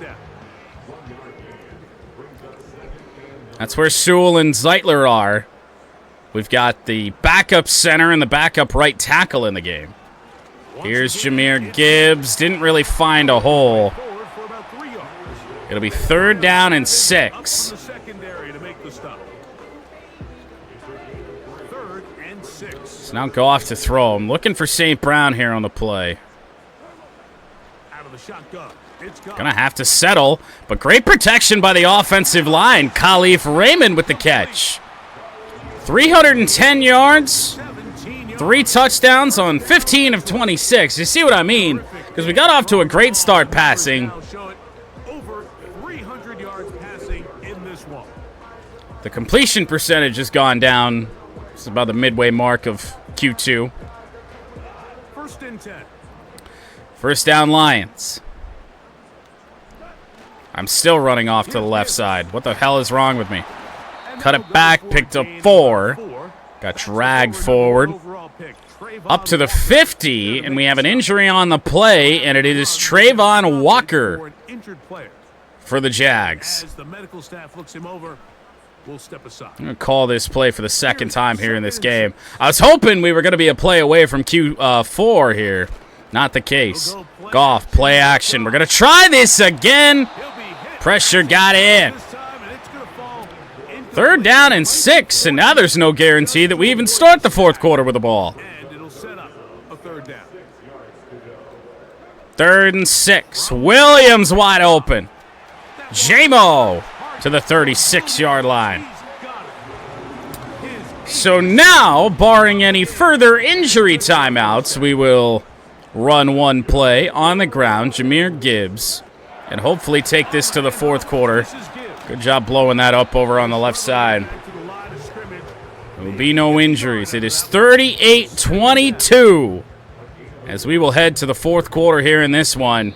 [SPEAKER 1] That's where Sewell and Zeitler are. We've got the backup center and the backup right tackle in the game. Here's Jahmyr Gibbs. Didn't really find a hole.
[SPEAKER 3] Forward for about 3 yards.
[SPEAKER 1] It'll be 3rd down and 6.
[SPEAKER 3] The secondary to make the stop. 3rd and 6.
[SPEAKER 1] So now Goff to throw. I'm looking for St. Brown here on the play.
[SPEAKER 3] Out of the shotgun. It's gone.
[SPEAKER 1] Gonna have to settle, but great protection by the offensive line. Khalif Raymond with the catch. 310 yards,
[SPEAKER 3] 17 yards.
[SPEAKER 1] 3 touchdowns on 15 of 26. You see what I mean? Because we got off to a great start passing.
[SPEAKER 3] Now show it. Over 300 yards passing in this one.
[SPEAKER 1] The completion percentage has gone down. It's about the midway mark of Q2.
[SPEAKER 3] 1st and 10.
[SPEAKER 1] First down, Lions. I'm still running off to the left side. What the hell is wrong with me? Cut it back, picked up 4. Got dragged forward. Up to the 50, and we have an injury on the play, and it is Trayvon Walker for the Jags.
[SPEAKER 3] As the medical staff looks him over, we'll step aside.
[SPEAKER 1] I'm going to call this play for the second time here in this game. I was hoping we were going to be a play away from Q4 here. Not the case. Goff, play action. We're going to try this again. Pressure got in. 3rd down and 6, and now there's no guarantee that we even start the 4th quarter with the ball.
[SPEAKER 3] And it'll set up a 3rd down.
[SPEAKER 1] 3rd and 6. Williams wide open. J-Mo to the 36-yard line. So now, barring any further injury timeouts, we will run one play on the ground, Jahmyr Gibbs, and hopefully take this to the 4th quarter. Good job blowing that up over on the left side. There will be no injuries. It is 38-22 as we will head to the 4th quarter here in this one.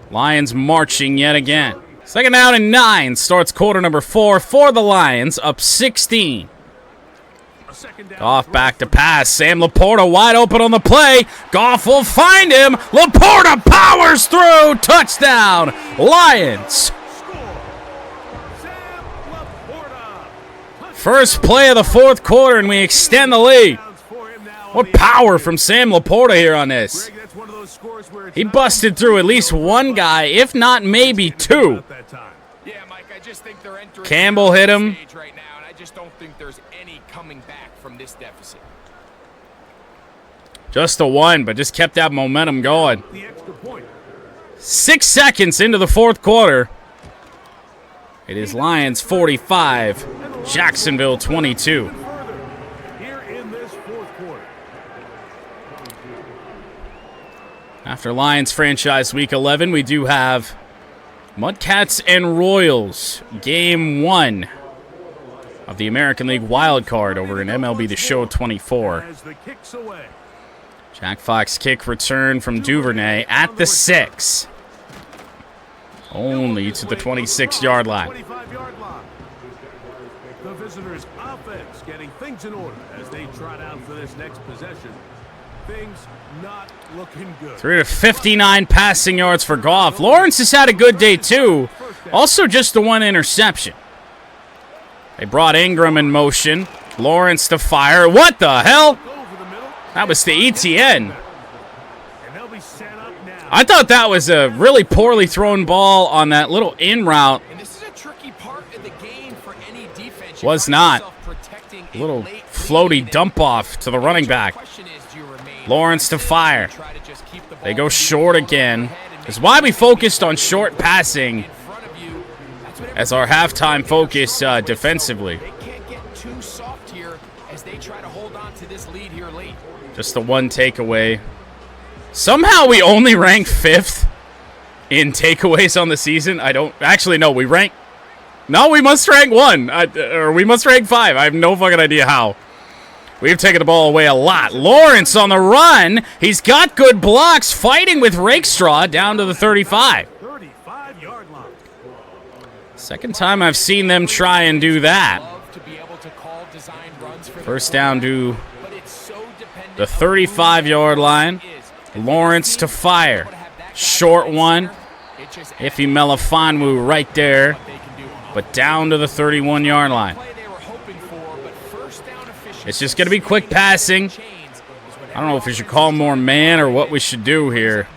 [SPEAKER 1] Lions marching yet again. 2nd down and 9 starts quarter number 4 for the Lions, up 16. Goff back to pass. Sam Laporta wide open on the play. Goff will find him. Laporta powers through. Touchdown, Lions. First play of the 4th quarter, and we extend the lead. What power from Sam Laporta here on this. He busted through at least one guy, if not maybe 2.
[SPEAKER 4] Yeah, Mike, I just think they're entering
[SPEAKER 1] Campbell hit him.
[SPEAKER 4] right now, and I just don't think there's any coming back from this deficit.
[SPEAKER 1] Just a 1, but just kept that momentum going.
[SPEAKER 3] The extra point.
[SPEAKER 1] 6 seconds into the 4th quarter. It is Lions 45, Jacksonville 22.
[SPEAKER 3] Here in this 4th quarter.
[SPEAKER 1] After Lions franchise week 11, we do have Mudcats and Royals, game 1 of the American League Wild Card over in MLB The Show 24.
[SPEAKER 3] As the kicks away.
[SPEAKER 1] Jack Fox kick return from Duvernay at the 6. Only to the 26-yard line.
[SPEAKER 3] 25-yard line. The visitors' offense getting things in order as they trot out for this next possession. Things not looking good.
[SPEAKER 1] 359 passing yards for Goff. Lawrence has had a good day too. Also just the 1 interception. They brought Ingram in motion. Lawrence to fire. What the hell? That was to ETN. I thought that was a really poorly thrown ball on that little in route.
[SPEAKER 4] And this is a tricky part of the game for any defense.
[SPEAKER 1] Was not. A little floaty dump off to the running back. Lawrence to fire. They go short again. That's why we focused on short passing as our halftime focus defensively.
[SPEAKER 4] They can't get too soft here as they try to hold on to this lead here late.
[SPEAKER 1] Just the one takeaway. Somehow we only rank 5th in takeaways on the season. I don't actually know. We must rank 1 or we must rank 5. I have no fucking idea how. We've taken the ball away a lot. Lawrence on the run. He's got good blocks, fighting with Rakestraw down to the 35.
[SPEAKER 3] 35-yard line.
[SPEAKER 1] Second time I've seen them try and do that. First down to the 35-yard line. Lawrence to fire. Short one. Iffy Melifonwu right there. But down to the 31-yard line. It's just going to be quick passing. I don't know if we should call more man or what we should do here.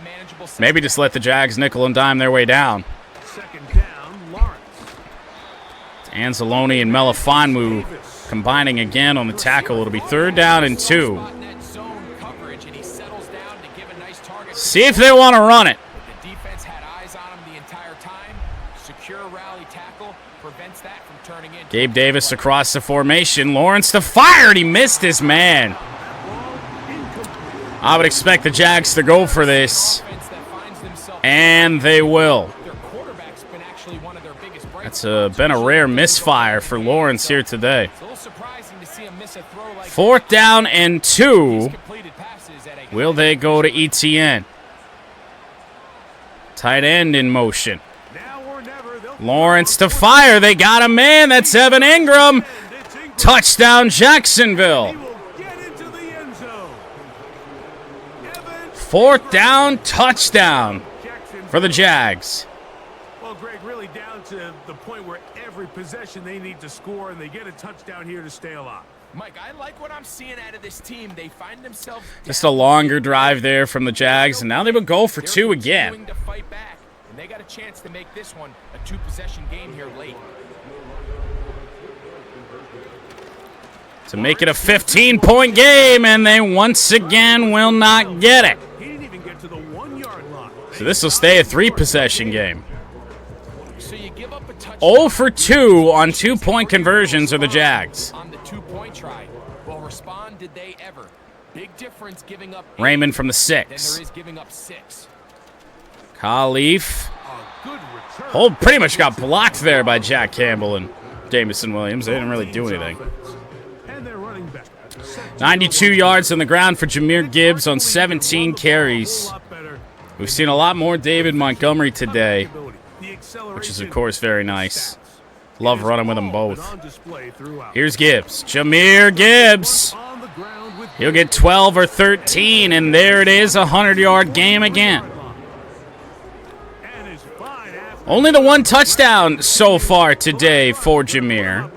[SPEAKER 1] Maybe just let the Jags nickel and dime their way down.
[SPEAKER 3] Second down, Lawrence.
[SPEAKER 1] Anzalone and Melifonwu combining again on the tackle. It'll be 3rd down and 2. See if they want to run it.
[SPEAKER 4] The defense had eyes on him the entire time. Secure rally tackle prevents that from turning into.
[SPEAKER 1] Gabe Davis across the formation. Lawrence to fire, and he missed his man. I would expect the Jags to go for this, and they will. That's been a rare misfire for Lawrence here today. 4th down and 2. Will they go to ETN? Tight end in motion. Lawrence to fire. They got a man. That's Evan Ingram. Touchdown, Jacksonville. 4th down, touchdown for the Jags.
[SPEAKER 3] Well, Greg, really down to the point where every possession they need to score, and they get a touchdown here to stay alive.
[SPEAKER 4] Mike, I like what I'm seeing out of this team. They find themselves
[SPEAKER 1] just a longer drive there from the Jags, and now they would go for 2 again.
[SPEAKER 4] To fight back, and they got a chance to make this one a 2-possession game here late.
[SPEAKER 1] To make it a 15-point game, and they once again will not get it.
[SPEAKER 3] He didn't even get to the 1-yard line.
[SPEAKER 1] So this will stay a 3-possession game.
[SPEAKER 4] So you give up a touchdown.
[SPEAKER 1] 0 for 2 on 2-point conversions are the Jags.
[SPEAKER 4] On the 2-point try. Well, respond did they ever? Big difference giving up 8
[SPEAKER 1] Raymond from the
[SPEAKER 4] than
[SPEAKER 1] 6.
[SPEAKER 4] there is giving up 6.
[SPEAKER 1] Khalif.
[SPEAKER 3] Good return.
[SPEAKER 1] Hold pretty much got blocked there by Jack Campbell and Jamison Williams. They didn't really do anything.
[SPEAKER 3] And they're running back.
[SPEAKER 1] 92 yards on the ground for Jahmyr Gibbs on 17 carries. We've seen a lot more David Montgomery today, which is, of course, very nice. Love running with them both. Here's Gibbs. Jahmyr Gibbs. He'll get 12 or 13, and there it is, a 100-yard game again. Only the 1 touchdown so far today for Jahmyr.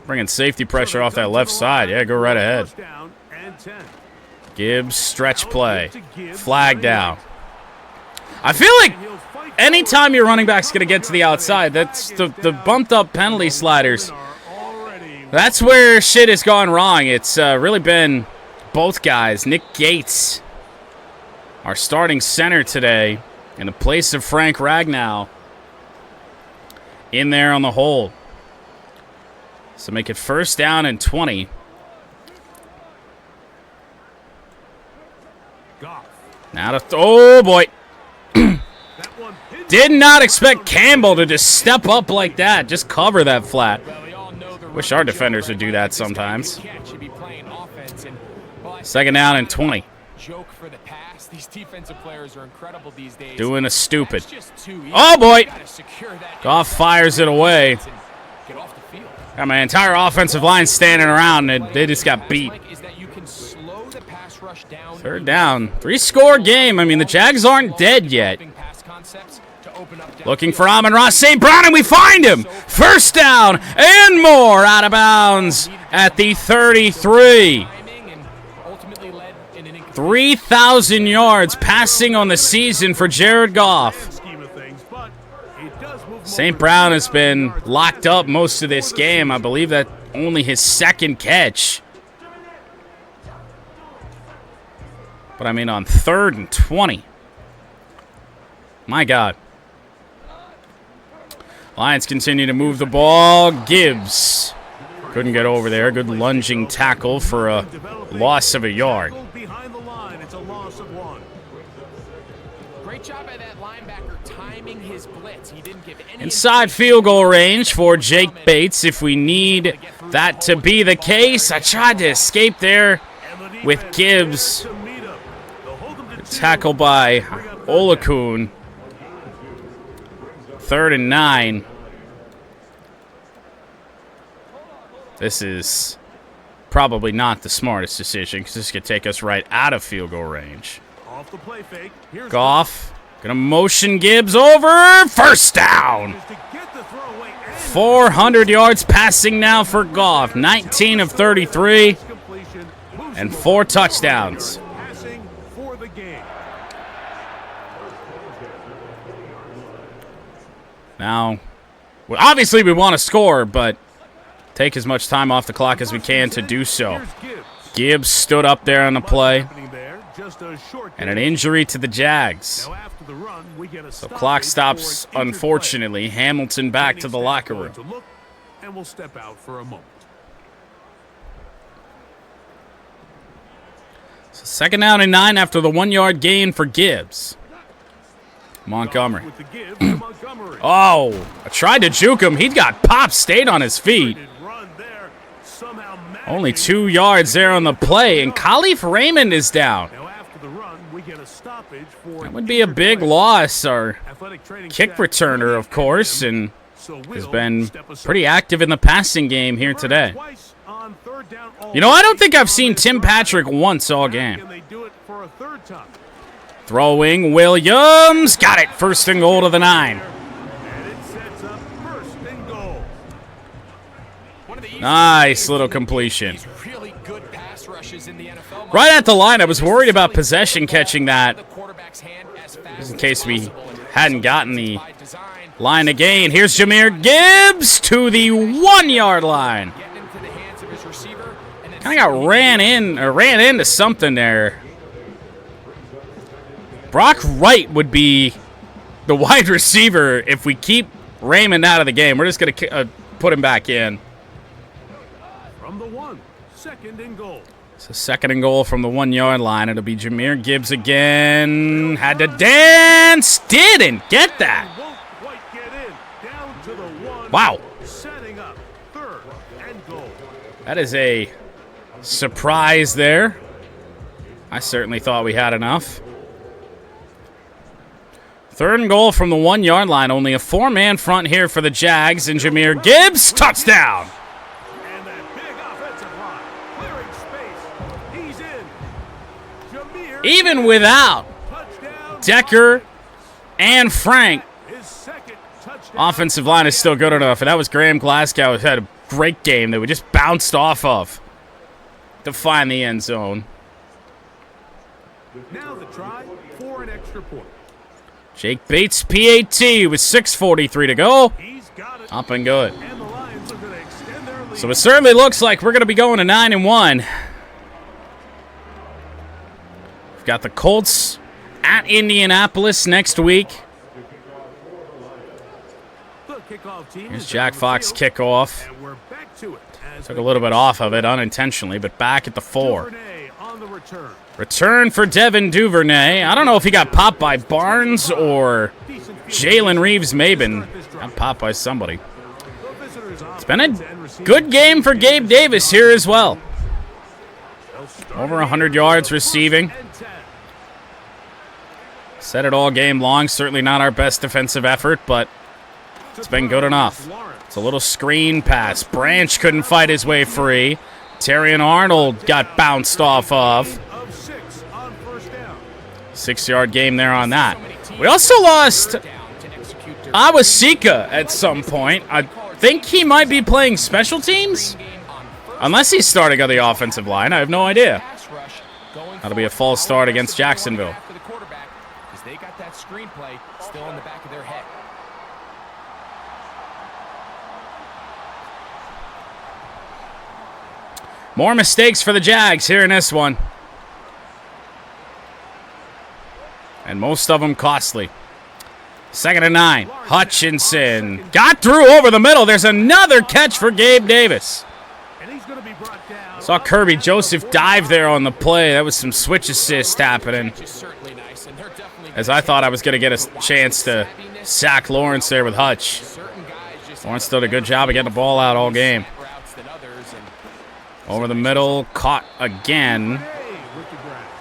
[SPEAKER 1] Bringing safety pressure off that left side. Yeah, go right ahead. Gibbs, stretch play. Flag down. I feel like anytime your running back's going to get to the outside, that's the bumped up penalty sliders. That's where shit has gone wrong. It's really been both guys. Nick Gates, our starting center today, in the place of Frank Ragnow, in there on the hold. So make it 1st down and 20. Now to oh boy. Did not expect Campbell to just step up like that. Just cover that flat. Wish our defenders would do that sometimes. 2nd down and 20.
[SPEAKER 4] Joke for the pass. These defensive players are incredible these days.
[SPEAKER 1] Doing a stupid. Oh boy. Goff fires it away. Got my entire offensive line standing around, and they just got beat. 3rd down. 3-score game. I mean, the Jags aren't dead yet. Looking for Amon-Ra St. Brown, and we find him. 1st down and more, out of bounds at the 33. 3,000 yards passing on the season for Jared Goff. St. Brown has been locked up most of this game. I believe that only his 2nd catch. But I mean on 3rd and 20. My God. Lions continue to move the ball. Gibbs couldn't get over there. Good lunging tackle for a loss of a yard.
[SPEAKER 3] Behind the line, it's a loss of 1.
[SPEAKER 4] Great job by that linebacker timing his blitz. He didn't give any
[SPEAKER 1] Inside field goal range for Jake Bates if we need that to be the case. I tried to escape there with Gibbs. Tackle by Olakun. 3rd and 9. This is probably not the smartest decision because this could take us right out of field goal range.
[SPEAKER 3] Off the play fake.
[SPEAKER 1] Goff gonna motion Gibbs over. First down. 400 yards passing now for Goff. 19 of 33 and 4 touchdowns.
[SPEAKER 3] Passing for the game.
[SPEAKER 1] Now, well, obviously we want to score, but take as much time off the clock as we can to do so. Gibbs stood up there on the play. And an injury to the Jags. So clock stops, unfortunately. Hamilton back to the locker room.
[SPEAKER 3] And we'll step out for a moment.
[SPEAKER 1] So 2nd down and 9 after the 1-yard gain for Gibbs. Montgomery. Oh, I tried to juke him. He got popped, stayed on his feet. Only 2 yards there on the play, and Khalif Raymond is down. That would be a big loss. Our kick returner, of course, and has been pretty active in the passing game here today. You know, I don't think I've seen Tim Patrick once all game. Throwing Williams. Got it. 1st and goal to the 9. Nice little completion. Right at the line, I was worried about possession catching that. Just in case we hadn't gotten the line again. Here's Jahmyr Gibbs to the 1-yard line. Kind of got ran into something there. Brock Wright would be the wide receiver if we keep Raymond out of the game. We're just going to put him back in.
[SPEAKER 3] From the 1, 2nd and goal.
[SPEAKER 1] So 2nd and goal from the 1-yard line. It'll be Jahmyr Gibbs again. Had to dance. Didn't get that. Wow.
[SPEAKER 3] Setting up 3rd and goal.
[SPEAKER 1] That is a surprise there. I certainly thought we had enough. 3rd and goal from the 1-yard line. Only a 4-man front here for the Jags. And Jahmyr Gibbs, touchdown.
[SPEAKER 3] And that big offensive line clearing space. He's in. Jahmyr
[SPEAKER 1] Even without Decker and Frank,
[SPEAKER 3] his 2nd touchdown.
[SPEAKER 1] offensive line is still good enough. And that was Graham Glasgow, who had a great game that we just bounced off of to find the end zone.
[SPEAKER 3] Now the try for an extra point.
[SPEAKER 1] Jake Bates, PAT, with 6:43 to go.
[SPEAKER 3] He's got it.
[SPEAKER 1] Up and good.
[SPEAKER 3] And the Lions are going to extend their lead.
[SPEAKER 1] So it certainly looks like we're going to be going to 9-1. We've got the Colts at Indianapolis next week.
[SPEAKER 3] The kickoff team
[SPEAKER 1] Here's
[SPEAKER 3] is
[SPEAKER 1] Jack
[SPEAKER 3] on the
[SPEAKER 1] Fox
[SPEAKER 3] field,
[SPEAKER 1] kickoff.
[SPEAKER 3] and we're back to it. As
[SPEAKER 1] Took a little bit off of it unintentionally, but back at the 4.
[SPEAKER 3] Duvernay on the return.
[SPEAKER 1] Return for Devin Duvernay. I don't know if he got popped by Barnes or Jalen Reeves-Maben. Got popped by somebody. It's been a good game for Gabe Davis here as well. Over 100 yards receiving. Said it all game long. Certainly not our best defensive effort, but it's been good enough. It's a little screen pass. Branch couldn't fight his way free. Terrion Arnold got bounced off of. 6-yard game there on that. We also lost Awasika at some point. I think he might be playing special teams. Unless he's starting on the offensive line. I have no idea. That'll be a false start against Jacksonville.
[SPEAKER 4] They got that screenplay still in the back of their head.
[SPEAKER 1] More mistakes for the Jags here in this one. And most of them costly. 2nd and 9. Hutchinson got through over the middle. There's another catch for Gabe Davis. Saw Kirby Joseph dive there on the play. That was some switch assist happening. As I thought I was going to get a chance to sack Lawrence there with Hutch. Lawrence did a good job of getting the ball out all game. Over the middle, caught again.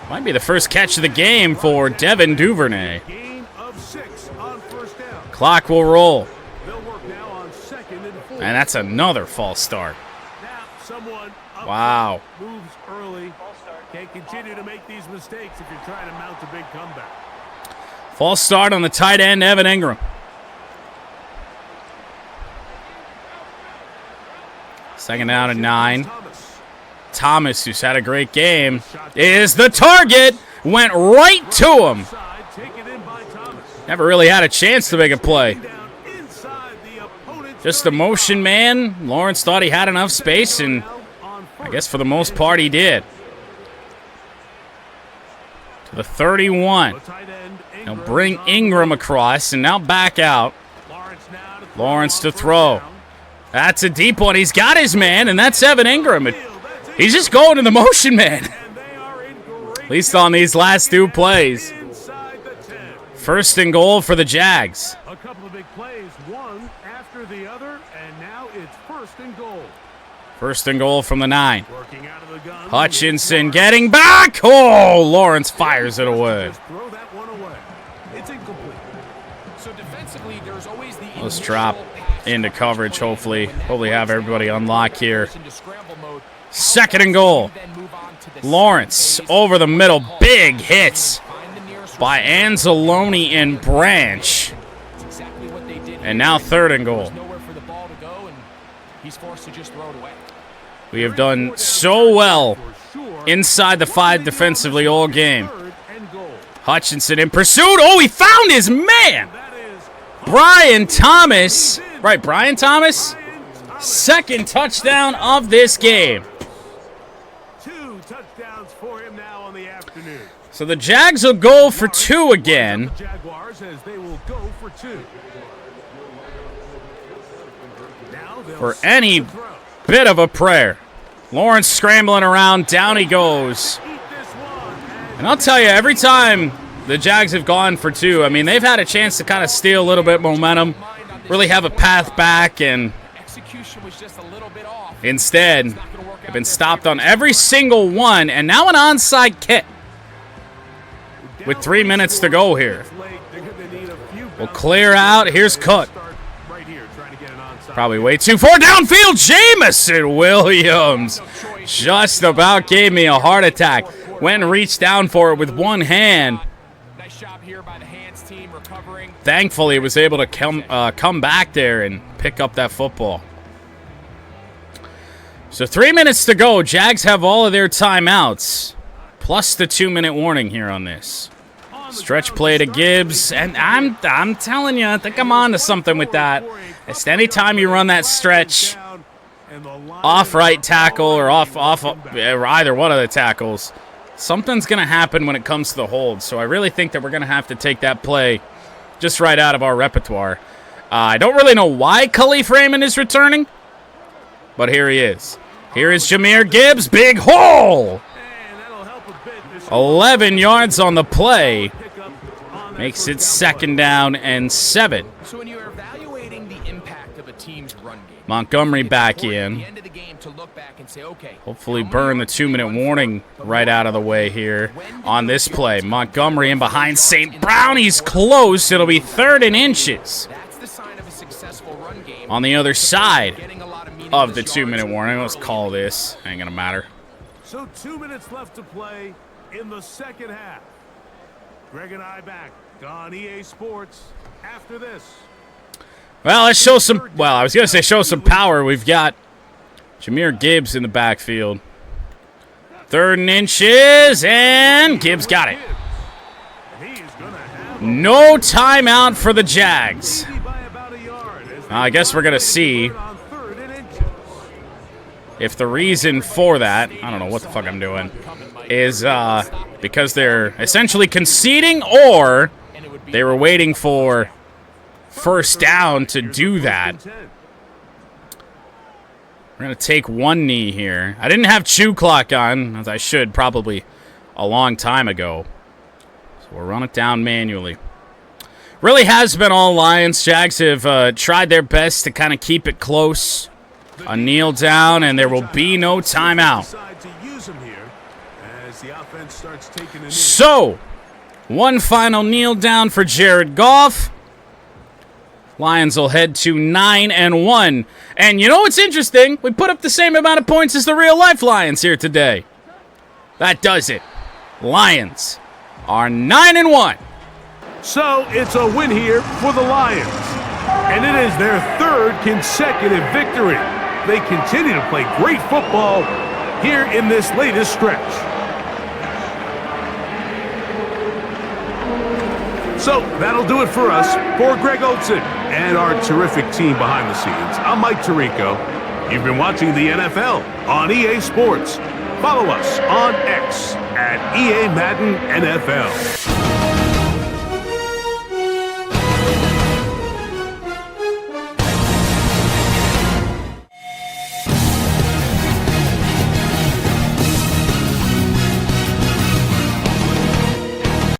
[SPEAKER 1] Might be the first catch of the game for Devin Duvernay. Clock will roll. And that's another false start. Wow.
[SPEAKER 3] Moves early. Can't continue to make these mistakes if you're trying to mount a big comeback.
[SPEAKER 1] False start on the tight end, Evan Ingram. 2nd down and 9. Thomas, who's had a great game, is the target. Went right to him. Never really had a chance to make a play. Just a motion man. Lawrence thought he had enough space, and I guess for the most part he did. To the 31. He'll bring Ingram across, and now back out. Lawrence to throw. That's a deep one. He's got his man, and that's Evan Ingram. He's just going to the motion man. At least on these last 2 plays. 1st and goal for the Jags.
[SPEAKER 3] A couple of big plays, one after the other, and now it's 1st and goal.
[SPEAKER 1] 1st and goal from the 9. Hutchinson getting back. Oh, Lawrence fires it away. Let's drop into coverage, hopefully have everybody on lock here. 2nd and goal. Lawrence over the middle. Big hits by Anzalone and Branch. And now 3rd and goal. We have done so well inside the 5 defensively all game. Hutchinson in pursuit. Oh, he found his man. Brian Thomas. Right, Brian Thomas. 2nd touchdown of this game.
[SPEAKER 3] 2 touchdowns for him now on the afternoon.
[SPEAKER 1] So the Jags will go for 2 again.
[SPEAKER 3] Jaguars as they will go for 2.
[SPEAKER 1] For any bit of a prayer. Lawrence scrambling around, down he goes. And I'll tell you, every time the Jags have gone for 2, I mean, they've had a chance to kind of steal a little bit of momentum, really have a path back, and instead have been stopped on every single one, and now an onside kick with 3 minutes to go here. We'll clear out. Here's Cook. Probably way too far downfield. Jamison Williams just about gave me a heart attack. Went and reached down for it with one hand. Thankfully, was able to come back there and pick up that football. So 3 minutes to go. Jags have all of their timeouts, plus the 2-minute warning here on this. Stretch play to Gibbs, and I'm telling you, I think I'm on to something with that. It's anytime you run that stretch off right tackle or off either one of the tackles, something's going to happen when it comes to the hold. So I really think that we're going to have to take that play just right out of our repertoire. I don't really know why Khalif Raymond is returning, but here he is. Here is Jahmyr Gibbs, big hole. 11 yards on the play. Makes it 2nd down and 7.
[SPEAKER 4] So when you're evaluating the impact of a team's run game,
[SPEAKER 1] Montgomery back in. Hopefully burn the 2-minute warning right out of the way here on this play. Montgomery in behind St. Brown. He's close. It'll be 3rd and inches. On the other side of the 2-minute warning. Let's call this. Ain't going to matter.
[SPEAKER 3] So 2 minutes left to play in the 2nd half. Greg and I back on EA Sports after this.
[SPEAKER 1] Well, let's show some, well, I was going to say show some power. We've got Jahmyr Gibbs in the backfield. 3rd and inches, and Gibbs got it. No timeout for the Jags. I guess we're going to see if the reason for that, I don't know what the fuck I'm doing, is because they're essentially conceding or they were waiting for first down to do that. We're going to take one knee here. I didn't have chew clock on, as I should probably a long time ago. So we'll run it down manually. Really has been all Lions. Jags have tried their best to kind of keep it close. A kneel down, and there will be no timeout. So, one final kneel down for Jared Goff. Lions will head to 9-1. And you know what's interesting? We put up the same amount of points as the real-life Lions here today. That does it. Lions are 9-1.
[SPEAKER 3] So it's a win here for the Lions. And it is their third consecutive victory. They continue to play great football here in this latest stretch. So that'll do it for us. For Greg Olson and our terrific team behind the scenes, I'm Mike Tirico. You've been watching the NFL on EA Sports. Follow us on X at EA Madden NFL.